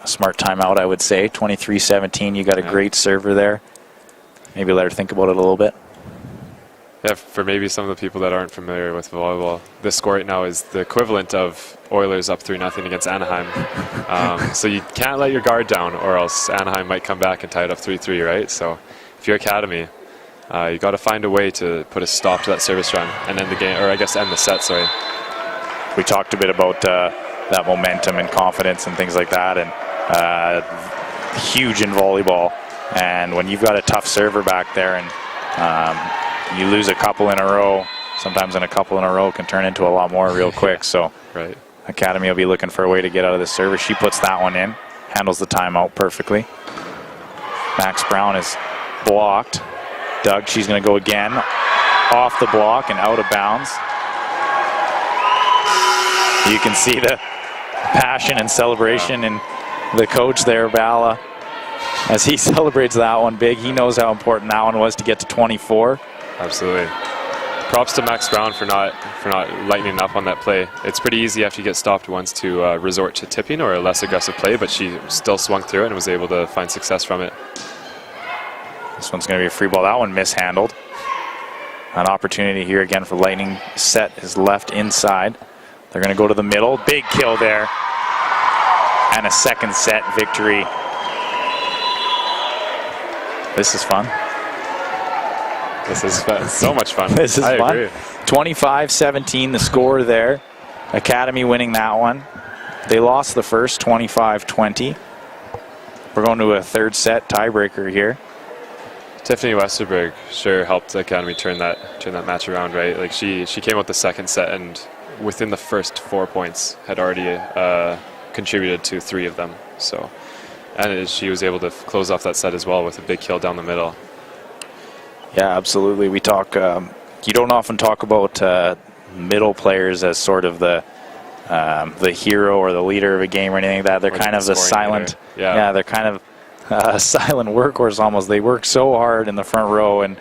a smart timeout, I would say. 23-17. You got a great server there. Maybe let her think about it a little bit. Yeah, for maybe some of the people that aren't familiar with volleyball, this score right now is the equivalent of Oilers up 3-0 against Anaheim. So you can't let your guard down, or else Anaheim might come back and tie it up 3-3, right? So if you're Academy, you got to find a way to put a stop to that service run and end the game, or I guess end the set. Sorry. We talked a bit about that momentum and confidence and things like that, and huge in volleyball. And when you've got a tough server back there and you lose a couple in a row, sometimes in a couple in a row can turn into a lot more real quick. So right. Academy will be looking for a way to get out of this service. She puts that one in, handles the timeout perfectly. Max Brown is blocked. Doug, she's going to go again, off the block and out of bounds. You can see the passion and celebration in the coach there, Bala, as he celebrates that one big. He knows how important that one was to get to 24. Absolutely. Props to Max Brown for not lightening up on that play. It's pretty easy after you get stopped once to resort to tipping or a less aggressive play, but she still swung through it and was able to find success from it. This one's going to be a free ball. That one mishandled. An opportunity here again for Lightning. Set is left inside. They're going to go to the middle. Big kill there. And a second set victory. This is fun. This is fun. So much fun. This is fun. Agree. 25-17 the score there. Academy winning that one. They lost the first 25-20. We're going to a third set tiebreaker here. Tiffany Westerberg sure helped the Academy turn that match around, right? Like she came out the second set and within the first 4 points had already contributed to 3 of them. So, and she was able to close off that set as well with a big kill down the middle. Yeah, absolutely. We talk. You don't often talk about middle players as sort of the hero or the leader of a game or anything like that. They're kind of the silent. Yeah, they're kind of silent workhorse almost. They work so hard in the front row and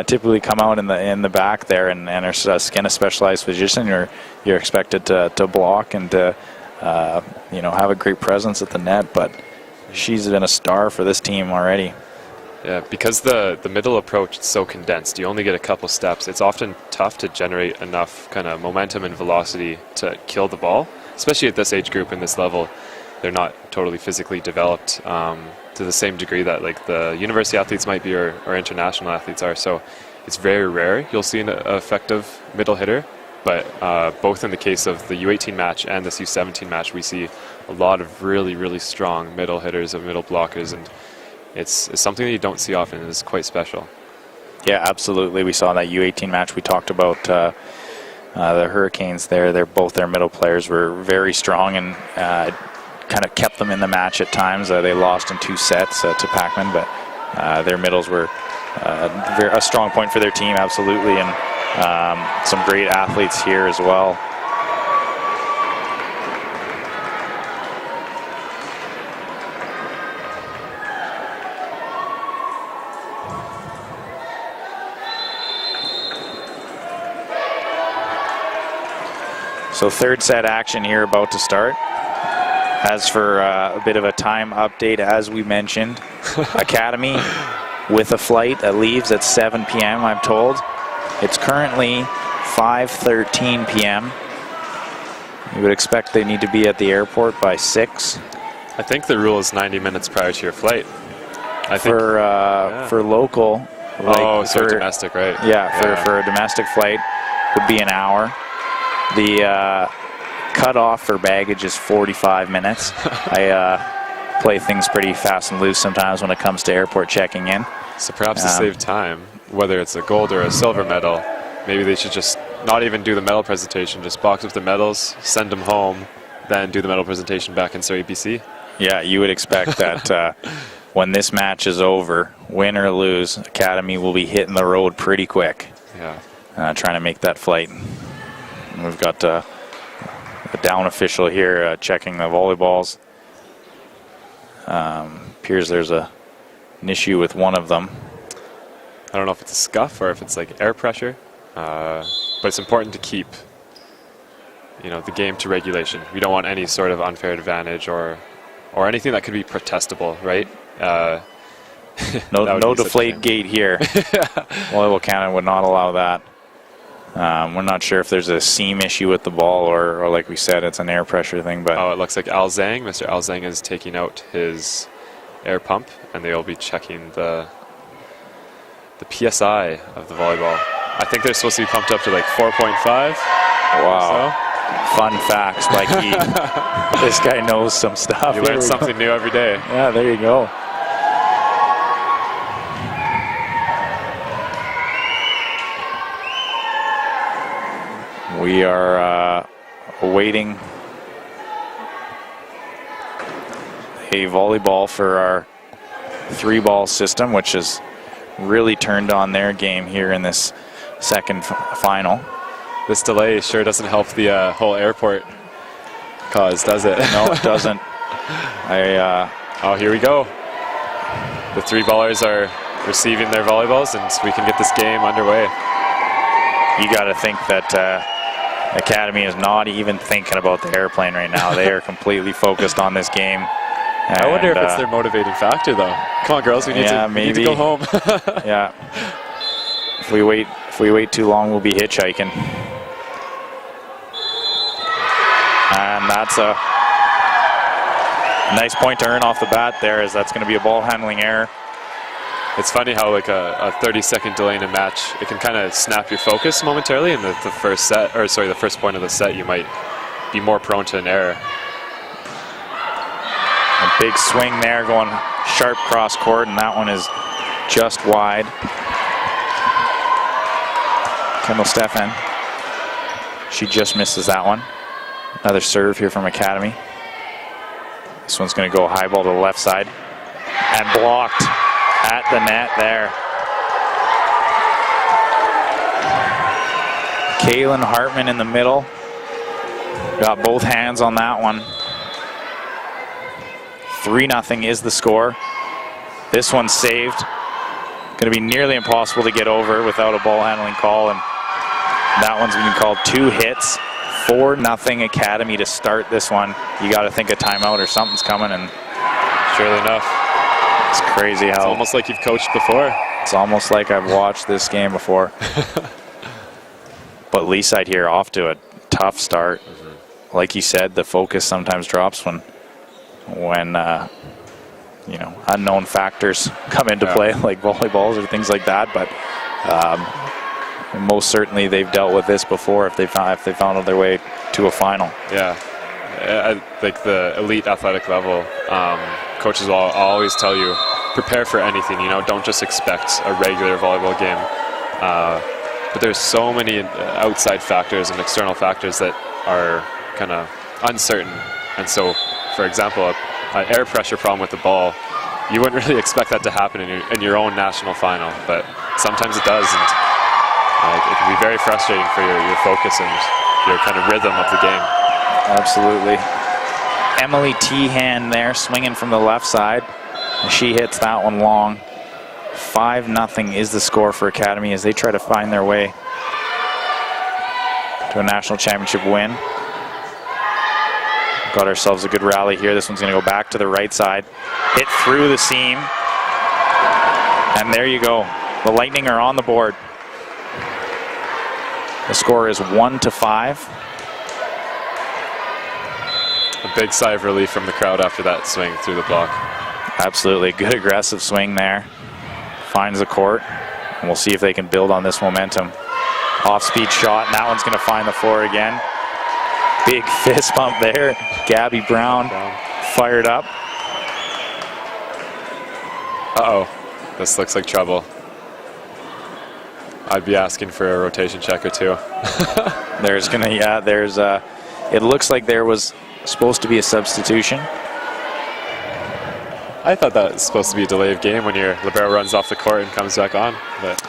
typically come out in the back there and are in a specialized position. You're expected to block and to have a great presence at the net. But she's been a star for this team already. Yeah, because the middle approach is so condensed, you only get a couple steps. It's often tough to generate enough kind of momentum and velocity to kill the ball, especially at this age group and this level. They're not totally physically developed to the same degree that like the university athletes might be or international athletes are. So it's very rare you'll see an effective middle hitter. But both in the case of the U18 match and this U17 match, we see a lot of really, really strong middle hitters and middle blockers, and it's something that you don't see often. It's quite special. Yeah, absolutely. We saw in that U18 match. We talked about the Hurricanes there. Their middle players were very strong and kind of kept them in the match at times. They lost in 2 sets to Pac-Man, but their middles were a strong point for their team, absolutely, and some great athletes here as well. So third set action here about to start. As for a bit of a time update, as we mentioned, Academy with a flight that leaves at 7 p.m., I'm told. It's currently 5:13 p.m. You would expect they need to be at the airport by 6. I think the rule is 90 minutes prior to your flight. I think For local. Like so domestic, right? Yeah, for a domestic flight would be an hour. The cutoff for baggage is 45 minutes. I play things pretty fast and loose sometimes when it comes to airport checking in. So perhaps to save time, whether it's a gold or a silver medal, maybe they should just not even do the medal presentation, just box up the medals, send them home, then do the medal presentation back in Surrey, BC. Yeah, you would expect that when this match is over, win or lose, Academy will be hitting the road pretty quick. Yeah. Trying to make that flight. And we've got a down official here checking the volleyballs. Appears there's an issue with one of them. I don't know if it's a scuff or if it's like air pressure, but it's important to keep, the game to regulation. We don't want any sort of unfair advantage or anything that could be protestable, right? No deflate gate here. Volleyball Canada would not allow that. We're not sure if there's a seam issue with the ball or like we said, it's an air pressure thing. But it looks like Mr. Al Zhang is taking out his air pump, and they'll be checking the PSI of the volleyball. I think they're supposed to be pumped up to like 4.5. Wow. Fun facts. Like this guy knows some stuff. You learn something new every day. Yeah, there you go. We are awaiting a volleyball for our 3-ball system, which has really turned on their game here in this second final. This delay sure doesn't help the whole airport cause, does it? No, it doesn't. Here we go. The 3-ballers are receiving their volleyballs, and we can get this game underway. You got to think that Academy is not even thinking about the airplane right now. They are completely focused on this game. I wonder if it's their motivating factor, though. Come on, girls, we need to go home. Yeah. If we wait too long, we'll be hitchhiking. And that's a nice point to earn off the bat there, as that's going to be a ball handling error. It's funny how like a 30-second delay in a match, it can kind of snap your focus momentarily. In the first point of the set, you might be more prone to an error. A big swing there, going sharp cross court, and that one is just wide. Kendall Stefan, she just misses that one. Another serve here from Academy. This one's going to go high ball to the left side and blocked at the net there. Kaylin Hartman in the middle. Got both hands on that one. 3-0 is the score. This one's saved. Going to be nearly impossible to get over without a ball handling call, and that one's been called 2 hits. 4-0 Academy to start this one. You got to think a timeout or something's coming, and surely enough. It's crazy how... It's almost like you've coached before. It's almost like I've watched this game before. But Leaside here off to a tough start. Like you said, the focus sometimes drops when unknown factors come into play, like volleyballs or things like that. But most certainly they've dealt with this before if they found their way to a final. Yeah, like the elite athletic level, coaches will always tell you, prepare for anything. Don't just expect a regular volleyball game. But there's so many outside factors and external factors that are kind of uncertain. And so, for example, an air pressure problem with the ball, you wouldn't really expect that to happen in your own national final, but sometimes it does, and it can be very frustrating for your focus and your kind of rhythm of the game. Absolutely. Emily Tehan there, swinging from the left side, and she hits that one long. 5-0 is the score for Academy as they try to find their way to a national championship win. Got ourselves a good rally here. This one's going to go back to the right side. Hit through the seam. And there you go. The Lightning are on the board. The score is 1-5. A big sigh of relief from the crowd after that swing through the block. Absolutely. Good aggressive swing there. Finds the court. And we'll see if they can build on this momentum. Off-speed shot, and that one's going to find the floor again. Big fist bump there. Gabby Brown fired up. Uh-oh. This looks like trouble. I'd be asking for a rotation check or two. There's going to, yeah, there's a, it looks like there was supposed to be a substitution. I thought that was supposed to be a delay of game when your libero runs off the court and comes back on. But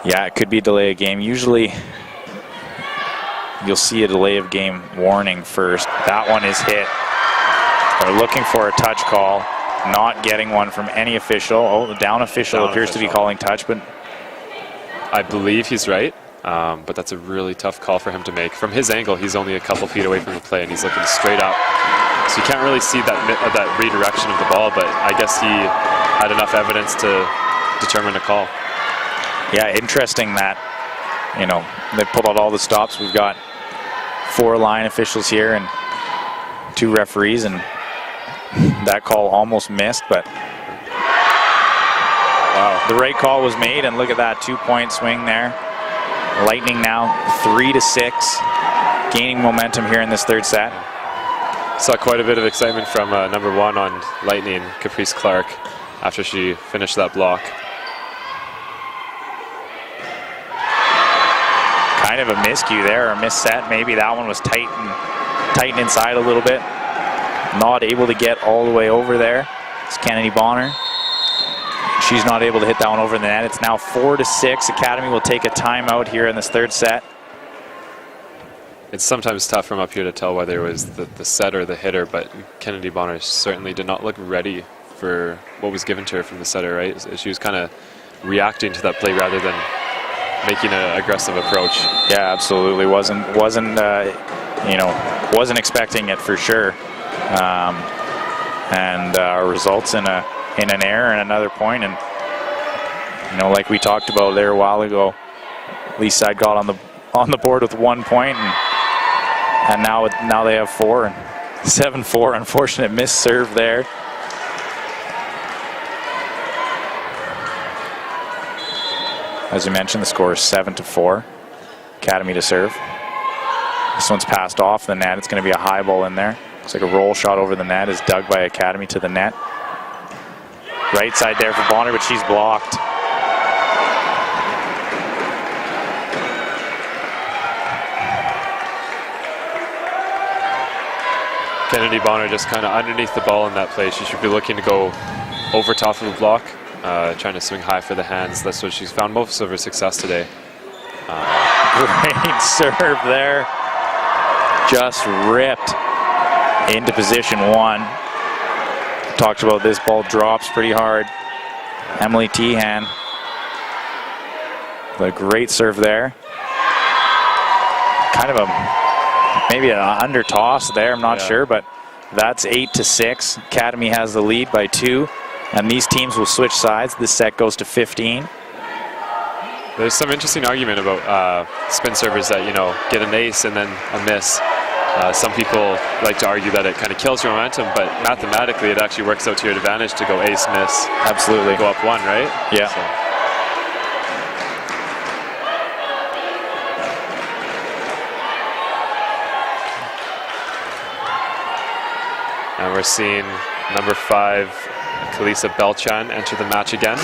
yeah, it could be a delay of game. Usually you'll see a delay of game warning first. That one is hit. They're looking for a touch call, not getting one from any official. Oh, the down official appears to be calling touch, but I believe he's right, but that's a really tough call for him to make. From his angle, he's only a couple feet away from the play, and he's looking straight up. So you can't really see that redirection of the ball, but I guess he had enough evidence to determine a call. Yeah, interesting that, you know, they pulled out all the stops. We've got 4 line officials here and 2 referees, and that call almost missed, but wow, the right call was made, and look at that 2-point swing there. Lightning now 3-6, gaining momentum here in this third set. Saw quite a bit of excitement from number 1 on Lightning, Caprice Clark, after she finished that block. Kind of a miscue there, or misset. Maybe that one was tightened inside a little bit. Not able to get all the way over there. It's Kennedy Bonner. She's not able to hit that one over the net. It's now 4-6. Academy will take a timeout here in this third set. It's sometimes tough from up here to tell whether it was the set or the hitter, but Kennedy Bonner certainly did not look ready for what was given to her from the setter, right? She was kind of reacting to that play rather than making an aggressive approach. Yeah, absolutely. Wasn't expecting it for sure. And results in an error and another point. And you know, like we talked about there a while ago, Leaside got on the board with 1 point, and now they have 4 and 7-4. Unfortunate miss serve there. As you mentioned, the score is 7-4. Academy to serve. This one's passed off the net. It's going to be a high ball in there. Looks like a roll shot over the net is dug by Academy to the net. Right side there for Bonner, but she's blocked. Kennedy Bonner just kind of underneath the ball in that play. She should be looking to go over top of the block, trying to swing high for the hands. That's what she's found most of her success today. Great serve there. Just ripped into position 1. Talked about this ball drops pretty hard. Emily Tehan. A great serve there. Kind of maybe an under toss there, I'm not sure, but that's 8-6. Academy has the lead by 2, and these teams will switch sides. This set goes to 15. There's some interesting argument about spin servers that, you know, get an ace and then a miss. Some people like to argue that it kind of kills your momentum, but mathematically it actually works out to your advantage to go ace, miss. Absolutely. Go up 1, right? Yeah. So. And we're seeing number 5, Kalisa Belchan, enter the match again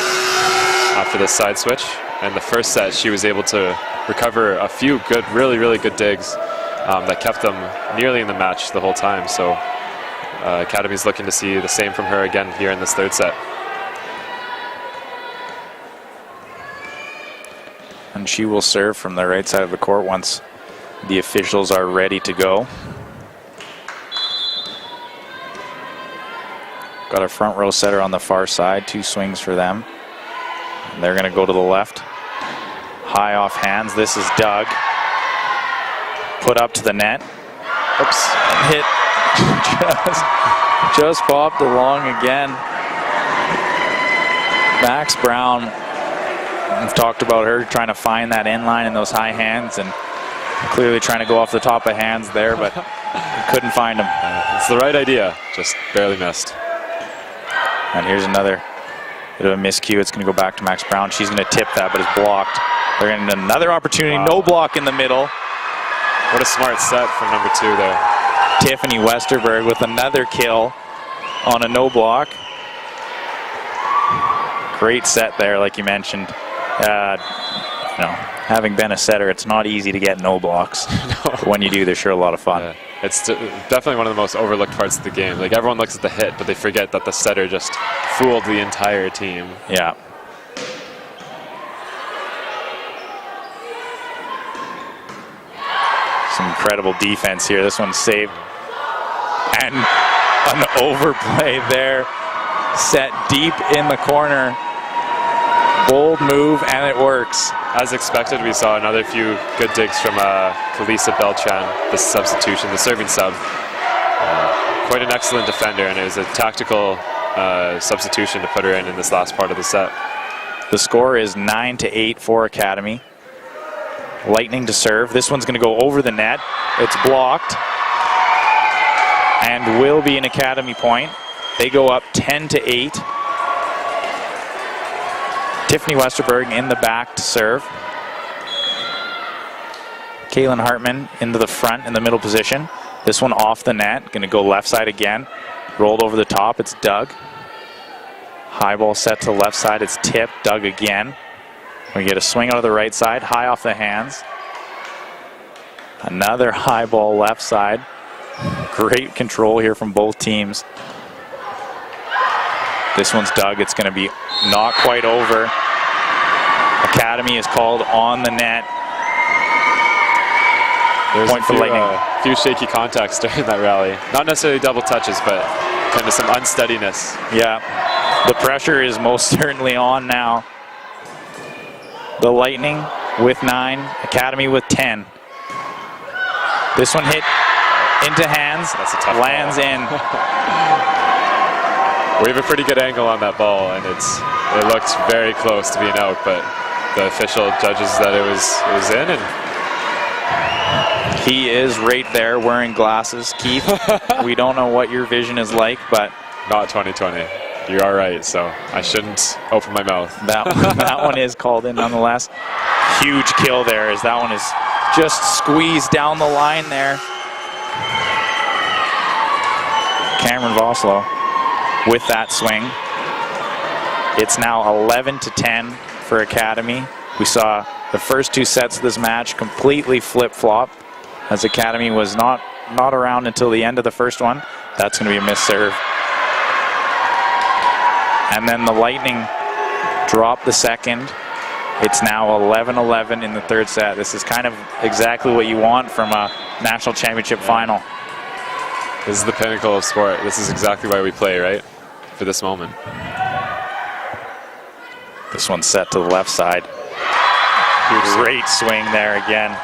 after the side switch. And the first set, she was able to recover a few good, really good digs that kept them nearly in the match the whole time. So Academy's looking to see the same from her again here in this third set. And she will serve from the right side of the court once the officials are ready to go. Got a front row setter on the far side, 2 swings for them. And they're going to go to the left. High off hands. This is dug. Put up to the net. Oops. Hit just popped along again. Max Brown, we've talked about her trying to find that end line in those high hands and clearly trying to go off the top of hands there, but couldn't find them. It's the right idea, just barely missed. And here's another bit of a miscue. It's going to go back to Max Brown. She's going to tip that, but it's blocked. They're getting another opportunity. Wow. No block in the middle. What a smart set from number 2 there. Tiffany Westerberg with another kill on a no block. Great set there, like you mentioned. Having been a setter, it's not easy to get no blocks. No. But when you do, they're sure a lot of fun. Yeah. It's definitely one of the most overlooked parts of the game. Like, everyone looks at the hit, but they forget that the setter just fooled the entire team. Yeah. Some incredible defense here. This one's saved. And an overplay there. Set deep in the corner. Bold move, and it works. As expected, we saw another few good digs from Kalisa Beltran, the substitution, the serving sub. Quite an excellent defender, and it was a tactical substitution to put her in this last part of the set. The score is 9-8 for Academy. Lightning to serve. This one's going to go over the net. It's blocked and will be an Academy point. They go up 10-8. Tiffany Westerberg in the back to serve. Kaylin Hartman into the front in the middle position. This one off the net. Going to go left side again. Rolled over the top. It's Doug. High ball set to the left side. It's tipped. Doug again. We get a swing out of the right side. High off the hands. Another high ball left side. Great control here from both teams. This one's Doug. It's going to be not quite over. Academy is called on the net. There's point for Lightning. A few shaky contacts during that rally. Not necessarily double touches, but kind of some unsteadiness. Yeah, the pressure is most certainly on now. The Lightning with 9, Academy with 10. This one hit into hands. That's a tough lands ball. In. We have a pretty good angle on that ball, and it looked very close to being out, but the official judges that it was in, and he is right there wearing glasses. Keith, we don't know what your vision is like, but not 2020. You are right, so I shouldn't open my mouth. That one is called in nonetheless. Huge kill there, as that one is just squeezed down the line there. Cameron Voslow with that swing. It's now 11-10 for Academy. We saw the first 2 sets of this match completely flip-flop, as Academy was not around until the end of the first one. That's going to be a missed serve. And then the Lightning drop the second. It's now 11-11 in the third set. This is kind of exactly what you want from a national championship final. This is the pinnacle of sport. This is exactly why we play, right? For this moment. This one's set to the left side. Great swing there again.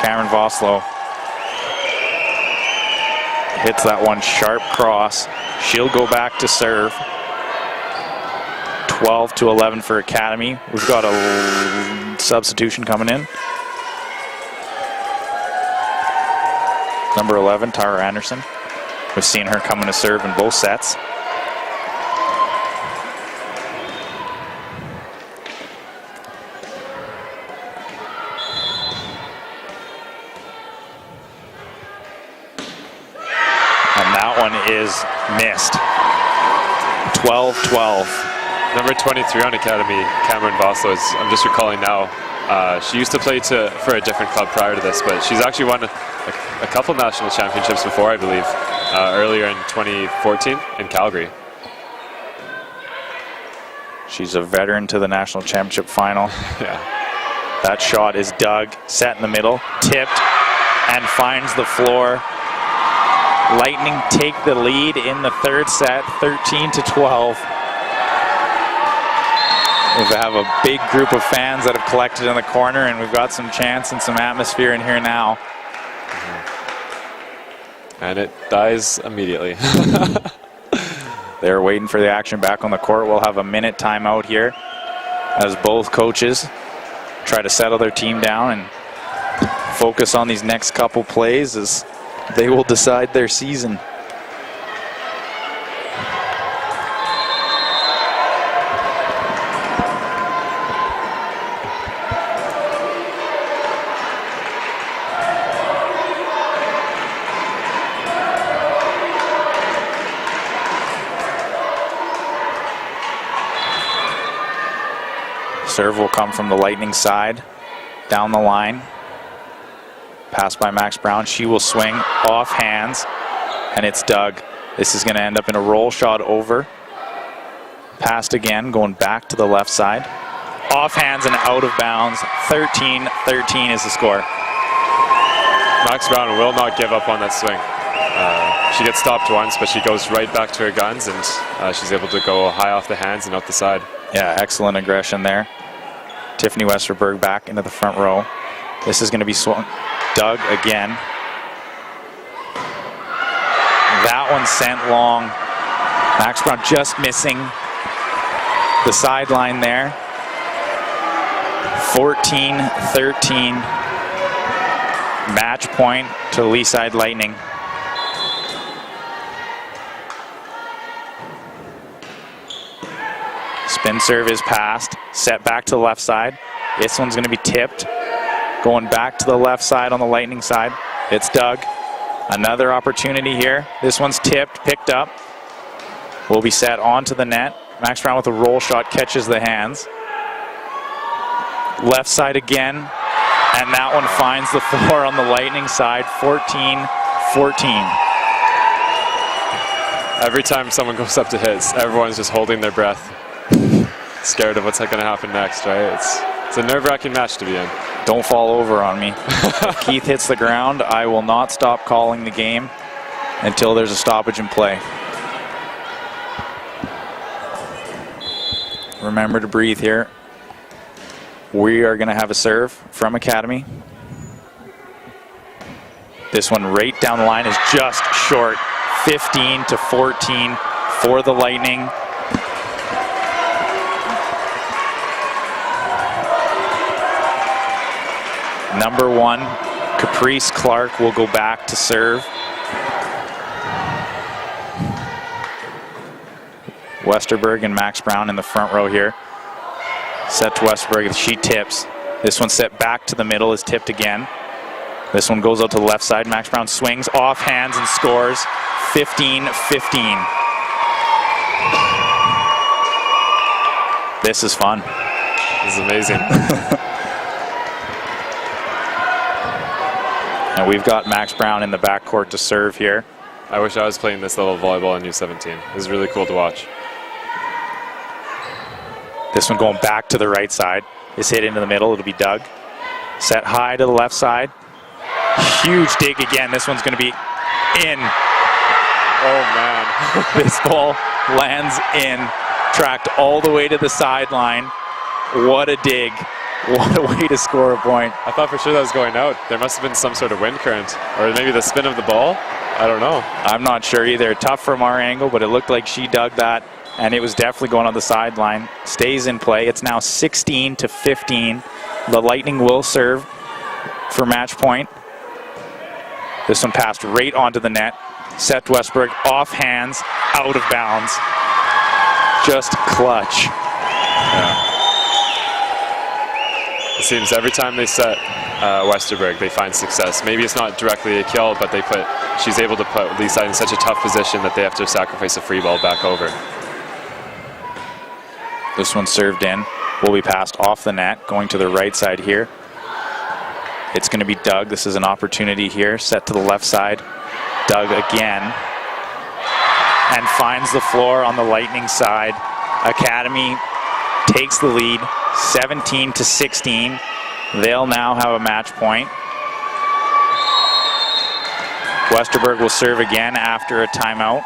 Cameron Voslow hits that one sharp cross. She'll go back to serve. 12-11 for Academy. We've got a substitution coming in. Number 11, Tara Anderson. We've seen her coming to serve in both sets. And that one is missed. 12-12. Number 23 on Academy, Cameron Voslow, I'm just recalling now, she used to play for a different club prior to this, but she's actually won a couple national championships before, I believe, earlier in 2014 in Calgary. She's a veteran to the national championship final. Yeah. That shot is dug, set in the middle, tipped, and finds the floor. Lightning take the lead in the third set, 13-12. We have a big group of fans that have collected in the corner, and we've got some chants and some atmosphere in here now. And it dies immediately. They're waiting for the action back on the court. We'll have a minute timeout here as both coaches try to settle their team down and focus on these next couple plays as they will decide their season. Serve will come from the Lightning side, down the line. Pass by Max Brown. She will swing off hands, and it's dug. This is going to end up in a roll shot over. Passed again, going back to the left side. Off hands and out of bounds. 13-13 is the score. Max Brown will not give up on that swing. She gets stopped once, but she goes right back to her guns, and she's able to go high off the hands and out the side. Yeah, excellent aggression there. Tiffany Westerberg back into the front row. This is going to be swung. Dug again. That one sent long. Max Brown just missing the sideline there. 14-13. Match point to Leaside Lightning. Spin serve is passed. Set back to the left side. This one's going to be tipped. Going back to the left side on the Lightning side. It's dug. Another opportunity here. This one's tipped, picked up. Will be set onto the net. Max Brown with a roll shot catches the hands. Left side again. And that one finds the floor on the Lightning side. 14-14. Every time someone goes up to hit, everyone's just holding their breath. Scared of what's going to happen next, right? It's a nerve-wracking match to be in. Don't fall over on me. If Keith hits the ground, I will not stop calling the game until there's a stoppage in play. Remember to breathe here. We are going to have a serve from Academy. This one right down the line is just short. 15-14 for the Lightning. Number 1, Caprice Clark will go back to serve. Westerberg and Max Brown in the front row here. Set to Westerberg, she tips. This one set back to the middle, is tipped again. This one goes out to the left side. Max Brown swings off hands and scores. 15-15. This is fun. This is amazing. And we've got Max Brown in the backcourt to serve here. I wish I was playing this level of volleyball in U17. It was really cool to watch. This one going back to the right side. Is hit into the middle. It'll be dug. Set high to the left side. Huge dig again. This one's going to be in. Oh, man. This ball lands in. Tracked all the way to the sideline. What a dig. What a way to score a point. I thought for sure that was going out. There must have been some sort of wind current. Or maybe the spin of the ball. I don't know. I'm not sure either. Tough from our angle, but it looked like she dug that. And it was definitely going on the sideline. Stays in play. It's now 16-15. The Lightning will serve for match point. This one passed right onto the net. Set to Westberg. Off hands. Out of bounds. Just clutch. Yeah. It seems every time they set Westerberg, they find success. Maybe it's not directly a kill, but she's able to put Leaside in such a tough position that they have to sacrifice a free ball back over. This one served in. Will be passed off the net, going to the right side here. It's going to be dug. This is an opportunity here. Set to the left side. Dug again. And finds the floor on the Lightning side. Academy takes the lead, 17-16. They'll now have a match point. Westerberg will serve again after a timeout.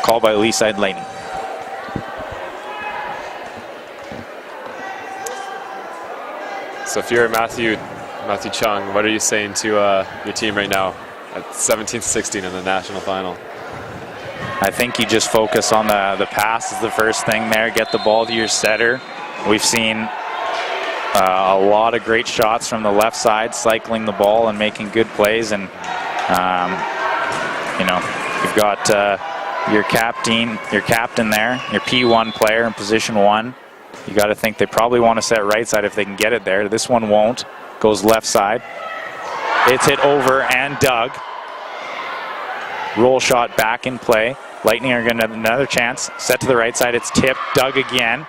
Called by Leaside Lightning. So if you're Matthew Matthew Chung, what are you saying to your team right now at 17-16 in the national final? I think you just focus on the pass is the first thing there. Get the ball to your setter. We've seen a lot of great shots from the left side, cycling the ball and making good plays. And you know, you've got your captain there, your P1 player in position 1. You got to think they probably want to set right side if they can get it there. This one won't. Goes left side. It's hit over and dug. Roll shot back in play. Lightning are going to have another chance. Set to the right side. It's tipped. Dug again.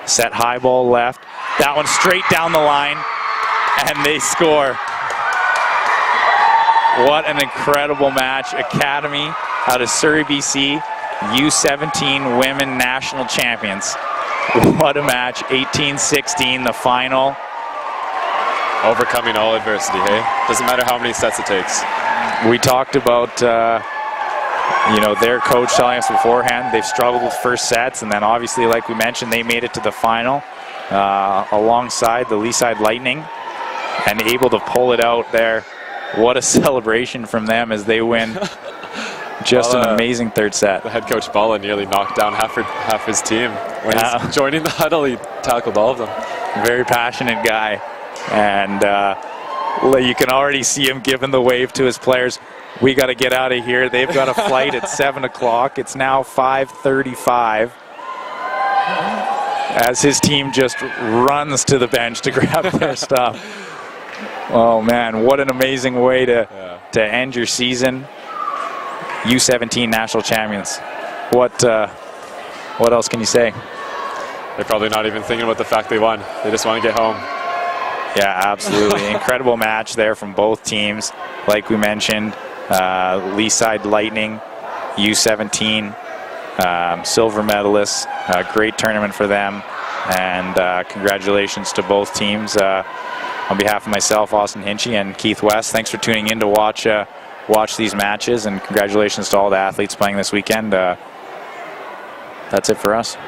Set high ball left. That one straight down the line. And they score. What an incredible match. Academy out of Surrey, BC. U17 women national champions. What a match. 18-16, the final. Overcoming all adversity, hey? Doesn't matter how many sets it takes. We talked about, you know, their coach telling us beforehand they've struggled with first sets, and then obviously, like we mentioned, they made it to the final alongside the Leaside Lightning and able to pull it out there. What a celebration from them as they win. Just an amazing third set. The head coach Bala nearly knocked down half his team. When he's joining the huddle, he tackled all of them. Very passionate guy. And you can already see him giving the wave to his players. We got to get out of here. They've got a flight at 7 o'clock. It's now 5:35 as his team just runs to the bench to grab their stuff. Oh, man, what an amazing way to end your season. U17 national champions. What else can you say? They're probably not even thinking about the fact they won. They just want to get home. Yeah, absolutely. Incredible match there from both teams. Like we mentioned, Leaside Lightning, U17, silver medalists. Great tournament for them. And congratulations to both teams. On behalf of myself, Austin Hinchy, and Keith West, thanks for tuning in to watch these matches, and congratulations to all the athletes playing this weekend. That's it for us.